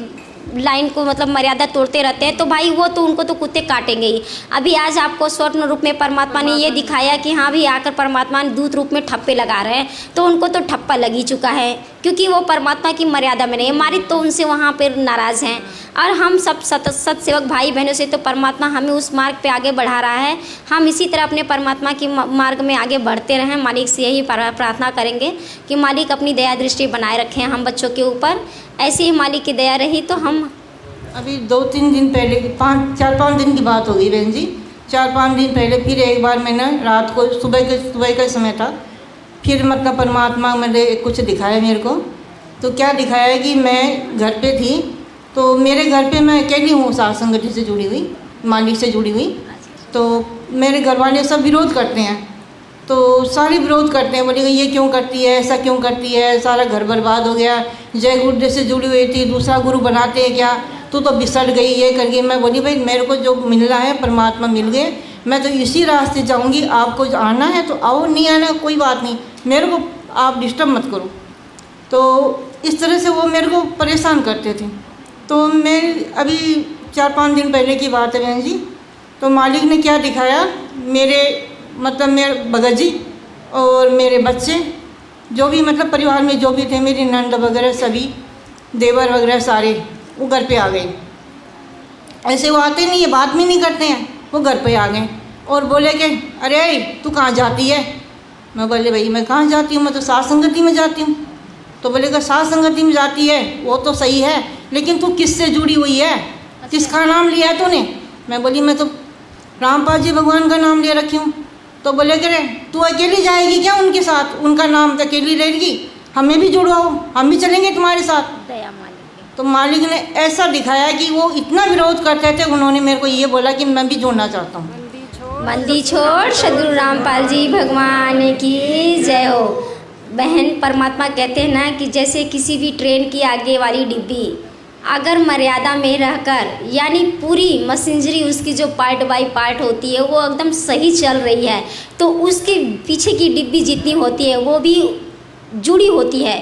लाइन को मतलब मर्यादा तोड़ते रहते हैं, तो भाई वो तो उनको तो कुत्ते काटेंगे ही। अभी आज आपको स्वप्न रूप में परमात्मा ने ये दिखाया कि हाँ भी आकर परमात्मा दूत रूप में ठप्पे लगा रहे हैं, तो उनको तो ठप्पा लग ही चुका है, क्योंकि वो परमात्मा की मर्यादा में नहीं है। हमारी तो उनसे वहाँ पर नाराज़ हैं। और हम सब सत्सेवक भाई बहनों से तो परमात्मा हमें उस मार्ग पे आगे बढ़ा रहा है। हम इसी तरह अपने परमात्मा की मार्ग में आगे बढ़ते रहें। मालिक से यही प्रार्थना करेंगे कि मालिक अपनी दया दृष्टि बनाए रखें हम बच्चों के ऊपर। ऐसी ही मालिक की दया रही तो हम
अभी 2-3 दिन पहले 4-5 दिन की बात होगी बहन जी। 4-5 दिन पहले फिर एक बार मैंने रात को सुबह का समय था, फिर मतलब परमात्मा मैंने कुछ दिखाया मेरे को। तो क्या दिखाया कि मैं घर पे थी, तो मेरे घर पे मैं अकेली हूँ साथ संगति से जुड़ी हुई, मालिक से जुड़ी हुई। तो मेरे घर वाले सब विरोध करते हैं, तो सारे विरोध करते हैं, बोले ये क्यों करती है, ऐसा क्यों करती है, सारा घर बर्बाद हो गया, जय गुरुदेव से जुड़ी हुई थी, दूसरा गुरु बनाते हैं क्या, तू तो बिसर गई, ये कर गई। मैं बोली भाई मेरे को जो मिलना है परमात्मा मिल गए, मैं तो इसी रास्ते जाऊंगी, आपको आना है तो आओ, नहीं आना कोई बात नहीं, मेरे को आप डिस्टर्ब मत करो। तो इस तरह से वो मेरे को परेशान करते थे। तो मैं अभी 4-5 दिन पहले की बात है बहन जी, तो मालिक ने क्या दिखाया, मेरे भगत जी और मेरे बच्चे जो भी मतलब परिवार में जो भी थे, मेरी नंद वगैरह सभी देवर वगैरह सारे वो घर पे आ गए। ऐसे वो आते नहीं है, बात भी नहीं करते हैं, वो घर पे आ गए और बोले कि अरे तू कहाँ जाती है। मैं बोले भाई मैं कहाँ जाती हूँ, मैं तो साथ संगति में जाती हूँ। तो बोले कि साथ संगति में जाती है वो तो सही है, लेकिन तू किससे जुड़ी हुई है, किसका नाम लिया है तूने। मैं बोली मैं तो रामपाल जी भगवान का नाम ले रखी हूँ। तो बोले कि तू अकेली जाएगी क्या उनके साथ, उनका नाम तो अकेली रहेगी, हमें भी जुड़वाओ, हम भी चलेंगे तुम्हारे साथ।
दया मालिक।
तो मालिक ने ऐसा दिखाया कि वो इतना विरोध करते थे, उन्होंने मेरे को ये बोला कि मैं भी जुड़ना चाहता हूँ।
बंदी छोड़ सदगुरु रामपाल जी भगवान की जय हो। बहन, परमात्मा कहते हैं ना कि जैसे किसी भी ट्रेन की आगे वाली डिब्बी अगर मर्यादा में रहकर, यानी पूरी मशीनरी उसकी जो पार्ट बाय पार्ट होती है वो एकदम सही चल रही है, तो उसके पीछे की डिब्बी जितनी होती है वो भी जुड़ी होती है,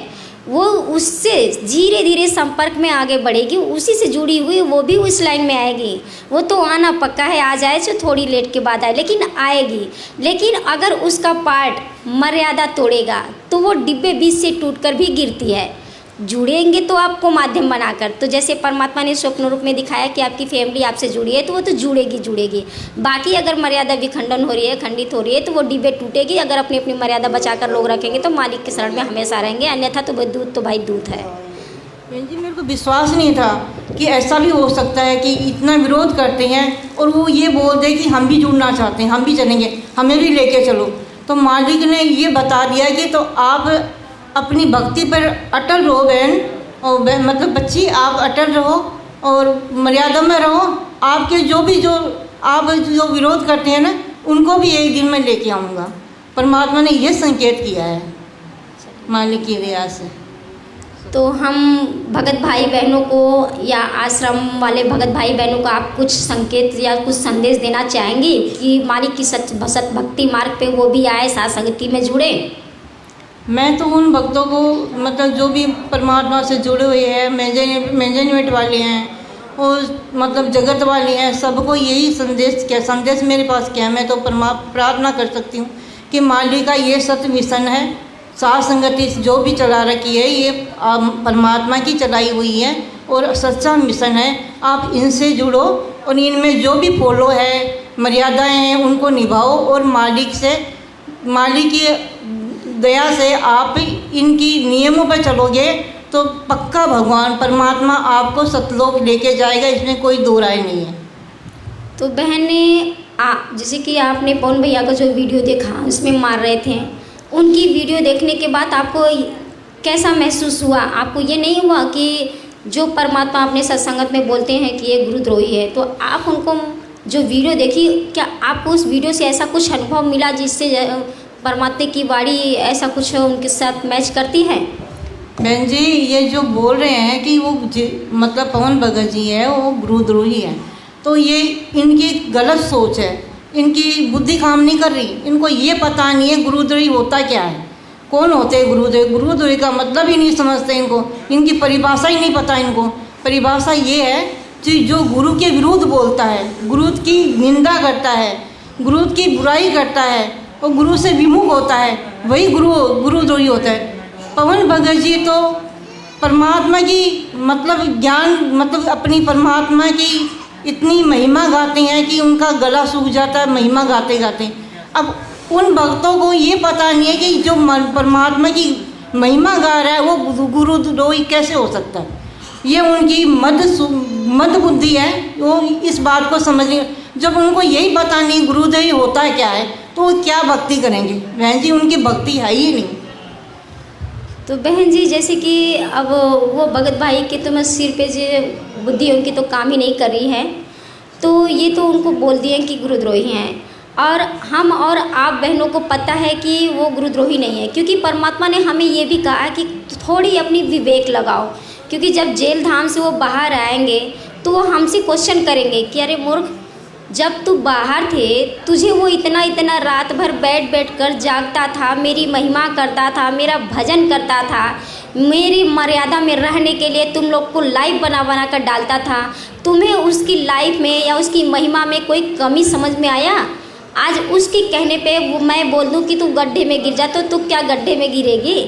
वो उससे धीरे धीरे संपर्क में आगे बढ़ेगी, उसी से जुड़ी हुई वो भी उस लाइन में आएगी। वो तो आना पक्का है, आ जाए तो थोड़ी लेट के बाद आए, लेकिन आएगी। लेकिन अगर उसका पार्ट मर्यादा तोड़ेगा तो वो डिब्बे बीच से टूटकर भी गिरती है। जुड़ेंगे तो आपको माध्यम बनाकर, तो जैसे परमात्मा ने स्वप्न रूप में दिखाया कि आपकी फैमिली आपसे जुड़ी है तो वो तो जुड़ेगी। बाकी अगर मर्यादा विखंडन हो रही है, खंडित हो रही है, तो वो डिब्बे टूटेगी। अगर अपनी अपनी मर्यादा बचाकर लोग रखेंगे तो मालिक के शरण में हमेशा रहेंगे, अन्यथा तो दूध तो भाई दूध है।
बहन जी मेरे को विश्वास नहीं था कि ऐसा भी हो सकता है कि इतना विरोध करते हैं और वो ये बोल दे कि हम भी जुड़ना चाहते हैं, हम भी चलेंगे, हमें भी लेके चलो। तो मालिक ने ये बता दिया कि तो आप अपनी भक्ति पर अटल रहो बहन, और बच्ची आप अटल रहो और मर्यादा में रहो। आपके आप जो विरोध करते हैं ना, उनको भी एक दिन में लेके आऊँगा। परमात्मा ने ये संकेत किया है मालिक की दया से।
तो हम भगत भाई बहनों को या आश्रम वाले भगत भाई बहनों को आप कुछ संकेत या कुछ संदेश देना चाहेंगी कि मालिक की सत भक्ति मार्ग पे वो भी आए, साथ संगति में जुड़े?
मैं तो उन भक्तों को जो भी परमात्मा से जुड़े हुए हैं, मैनेजमेंट वाले हैं और जगत वाले हैं, सबको यही संदेश मेरे पास क्या है। मैं तो प्रार्थना कर सकती हूँ कि मालिक का ये सत्य मिशन है, साथ संगति जो भी चला रखी है ये परमात्मा की चलाई हुई है और सच्चा मिशन है। आप इनसे जुड़ो और इनमें जो भी फॉलो है, मर्यादाएं हैं, उनको निभाओ और मालिक की दया से आप इनकी नियमों पर चलोगे तो पक्का भगवान परमात्मा आपको सतलोक लेके जाएगा, इसमें कोई दो राय नहीं है।
तो बहन ने जैसे कि आपने पवन भैया का जो वीडियो देखा उसमें मार रहे थे, उनकी वीडियो देखने के बाद आपको कैसा महसूस हुआ? आपको ये नहीं हुआ कि जो परमात्मा अपने सत्संगत में बोलते हैं कि ये गुरुद्रोही है, तो आप उनको जो वीडियो देखी, क्या आपको उस वीडियो से ऐसा कुछ अनुभव मिला जिससे परमात्मा की वाणी ऐसा कुछ उनके साथ मैच करती है?
बहन जी ये जो बोल रहे हैं कि वो पवन भगत जी है वो गुरुद्रोही है, तो ये इनकी गलत सोच है, इनकी बुद्धि काम नहीं कर रही। इनको ये पता नहीं है गुरुद्रोही होता क्या है, कौन होते हैं गुरुद्रोही। गुरुद्रोही का मतलब ही नहीं समझते इनको, इनकी परिभाषा ही नहीं पता इनको। परिभाषा ये है कि जो गुरु के विरुद्ध बोलता है, गुरु की निंदा करता है, गुरु की बुराई करता है और गुरु से विमुख होता है, वही गुरुद्रोही होता है। पवन भगत जी तो परमात्मा की ज्ञान अपनी परमात्मा की इतनी महिमा गाते हैं कि उनका गला सूख जाता है महिमा गाते गाते। अब उन भक्तों को ये पता नहीं है कि जो परमात्मा की महिमा गा रहा है वो गुरुद्रोही कैसे हो सकता है। ये उनकी मद बुद्धि है, वो इस बात को समझ नहीं। जब उनको यही पता नहीं गुरुद्रोही होता है क्या है, तो वो क्या भक्ति करेंगे? बहन जी उनकी भक्ति है ही नहीं।
तो बहन जी जैसे कि अब वो भगत भाई के तो मैं सिर पे जो बुद्धि उनकी तो काम ही नहीं कर रही है, तो ये तो उनको बोल दिए कि गुरुद्रोही हैं, और हम और आप बहनों को पता है कि वो गुरुद्रोही नहीं है, क्योंकि परमात्मा ने हमें ये भी कहा कि थोड़ी अपनी विवेक लगाओ, क्योंकि जब जेल धाम से वो बाहर आएंगे तो वो हमसे क्वेश्चन करेंगे कि अरे मूर्ख जब तू बाहर थे तुझे वो इतना इतना रात भर बैठ बैठ कर जागता था, मेरी महिमा करता था, मेरा भजन करता था, मेरी मर्यादा में रहने के लिए तुम लोग को लाइव बना बना कर डालता था। तुम्हें उसकी लाइफ में या उसकी महिमा में कोई कमी समझ में आया? आज उसके कहने पे मैं बोल दूं कि तू गड्ढे में गिर जा तो तू क्या गड्ढे में गिरेगी?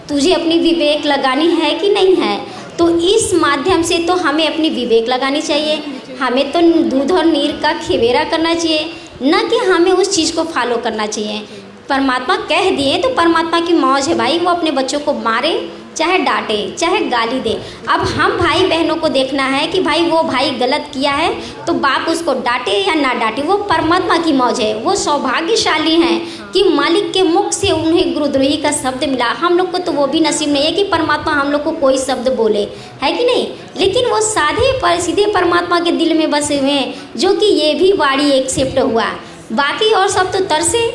तुझे अपनी विवेक लगानी है कि नहीं है? तो इस माध्यम से तो हमें अपनी विवेक लगानी चाहिए। हमें तो दूध और नीर का खेवेरा करना चाहिए, न कि हमें उस चीज़ को फॉलो करना चाहिए। परमात्मा कह दिए तो परमात्मा की मौज है भाई, वो अपने बच्चों को मारे चाहे डांटे चाहे गाली दे। अब हम भाई बहनों को देखना है कि भाई वो भाई गलत किया है तो बाप उसको डांटे या ना डांटे, वो परमात्मा की मौज है। वो सौभाग्यशाली हैं कि मालिक के मुख से उन्हें गुरुद्रोही का शब्द मिला। हम लोग को तो वो भी नसीब नहीं है कि परमात्मा हम लोग को कोई शब्द बोले, है कि नहीं? लेकिन वो सीधे परमात्मा के दिल में बसे हुए हैं, जो कि ये भी वाणी एक्सेप्ट हुआ। बाकी और सब तो तरसे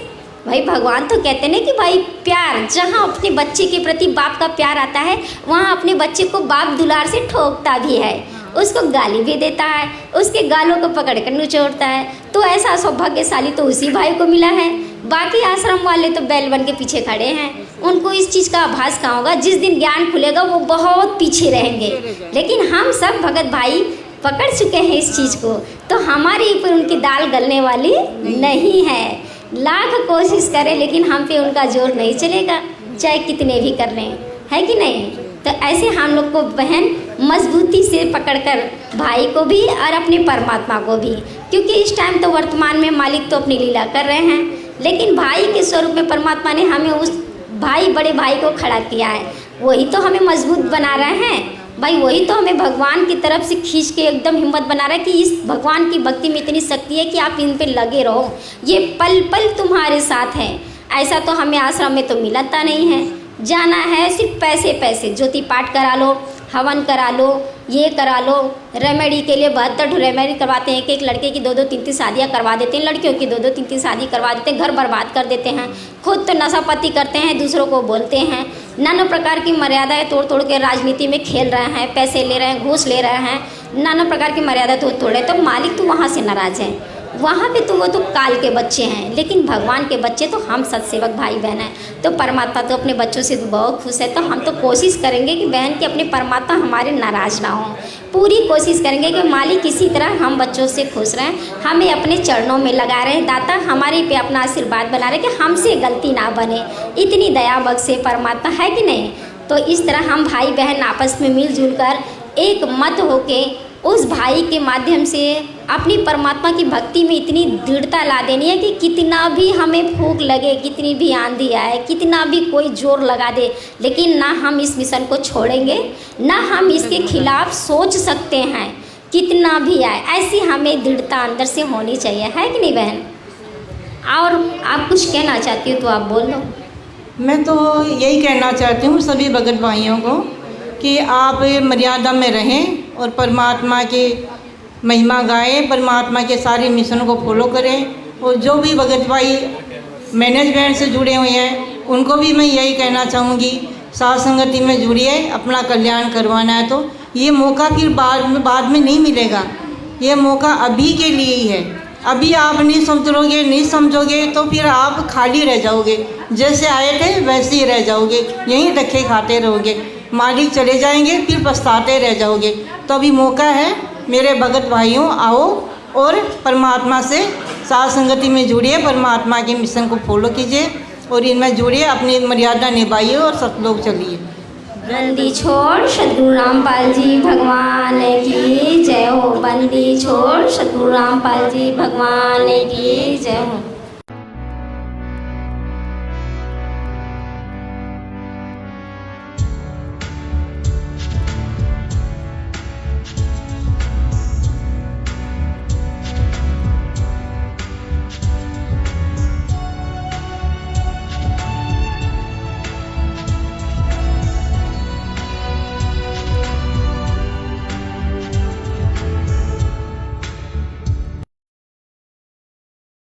भाई। भगवान तो कहते हैं कि भाई प्यार, जहाँ अपने बच्चे के प्रति बाप का प्यार आता है वहाँ अपने बच्चे को बाप दुलार से ठोकता भी है, उसको गाली भी देता है, उसके गालों को पकड़ कर निचोड़ता है। तो ऐसा सौभाग्यशाली तो उसी भाई को मिला है। बाकी आश्रम वाले तो बैल बन के पीछे खड़े हैं, उनको इस चीज़ का आभास कहाँ होगा? जिस दिन ज्ञान खुलेगा वो बहुत पीछे रहेंगे। लेकिन हम सब भगत भाई पकड़ चुके हैं इस चीज़ को, तो हमारे ऊपर उनकी दाल गलने वाली नहीं है। लाख कोशिश करें लेकिन हम पे उनका जोर नहीं चलेगा, चाहे कितने भी कर लें, है कि नहीं? तो ऐसे हम लोग को बहन मजबूती से पकड़कर भाई को भी और अपने परमात्मा को भी, क्योंकि इस टाइम तो वर्तमान में मालिक तो अपनी लीला कर रहे हैं, लेकिन भाई के स्वरूप में परमात्मा ने हमें उस भाई बड़े भाई को खड़ा किया है। वही तो हमें मजबूत बना रहे हैं भाई, वही तो हमें भगवान की तरफ से खींच के एकदम हिम्मत बना रहा है कि इस भगवान की भक्ति में इतनी शक्ति है कि आप इन पे लगे रहो, ये पल पल तुम्हारे साथ है। ऐसा तो हमें आश्रम में तो मिलता नहीं है। जाना है सिर्फ पैसे पैसे, ज्योति पाठ करा लो, हवन करा लो, ये करा लो। रेमेडी के लिए 72 रेमेडी करवाते हैं। एक लड़के की 2-2 3-3 शादियाँ करवा देते हैं, लड़कियों की 2-2 3-3 शादी करवा देते हैं, घर बर्बाद कर देते हैं। खुद तो नशापत्ती करते हैं, दूसरों को बोलते हैं, नाना प्रकार की मर्यादाएं तोड़ तोड़ के राजनीति में खेल रहे हैं, पैसे ले रहे हैं, घूस ले रहे हैं, नाना प्रकार की मर्यादा तोड़ तोड़े। तो मालिक तो वहाँ से नाराज है, वहाँ पे तो वो तो काल के बच्चे हैं, लेकिन भगवान के बच्चे तो हम सत्सेवक भाई बहन हैं। तो परमात्मा तो अपने बच्चों से बहुत खुश है। तो हम तो कोशिश करेंगे कि बहन कि अपने परमात्मा हमारे नाराज ना हो, पूरी कोशिश करेंगे कि मालिक किसी तरह हम बच्चों से खुश रहें, हमें अपने चरणों में लगा रहे, दाता हमारे पे अपना आशीर्वाद बना रहे कि हमसे गलती ना बने। इतनी दया बख्शे परमात्मा, है कि नहीं? तो इस तरह हम भाई बहन आपस में मिलजुल कर एक मत होके उस भाई के माध्यम से अपनी परमात्मा की भक्ति में इतनी दृढ़ता ला देनी है कि कितना भी हमें भूख लगे, कितनी भी आंधी आए, कितना भी कोई जोर लगा दे, लेकिन ना हम इस मिशन को छोड़ेंगे, ना हम इसके खिलाफ सोच सकते हैं। कितना भी आए, ऐसी हमें दृढ़ता अंदर से होनी चाहिए, है कि नहीं बहन? और आप कुछ कहना चाहती हो तो आप बोल दो।
मैं तो यही कहना चाहती हूँ सभी भगत भाइयों को कि आप मर्यादा में रहें और परमात्मा की महिमा गाएं, परमात्मा के सारे मिशन को फॉलो करें। और जो भी भगत भाई मैनेजमेंट से जुड़े हुए हैं उनको भी मैं यही कहना चाहूँगी, साथ संगति में जुड़िए, अपना कल्याण करवाना है तो ये मौका फिर बाद में नहीं मिलेगा, ये मौका अभी के लिए ही है। अभी आप नहीं समझोगे तो फिर आप खाली रह जाओगे, जैसे आए थे वैसे ही रह जाओगे, यहीं धक्के खाते रहोगे, मालिक चले जाएंगे फिर पछताते रह जाओगे। तो अभी मौका है मेरे भगत भाइयों, आओ और परमात्मा से साथ संगति में जुड़िए, परमात्मा के मिशन को फॉलो कीजिए और इनमें जुड़िए, अपनी मर्यादा निभाइए और सतलोक चलिए।
बंदी छोड़ सद्गुरु रामपाल जी भगवान की जय हो। बंदी छोड़ सद्गुरु रामपाल जी भगवान की जय हो।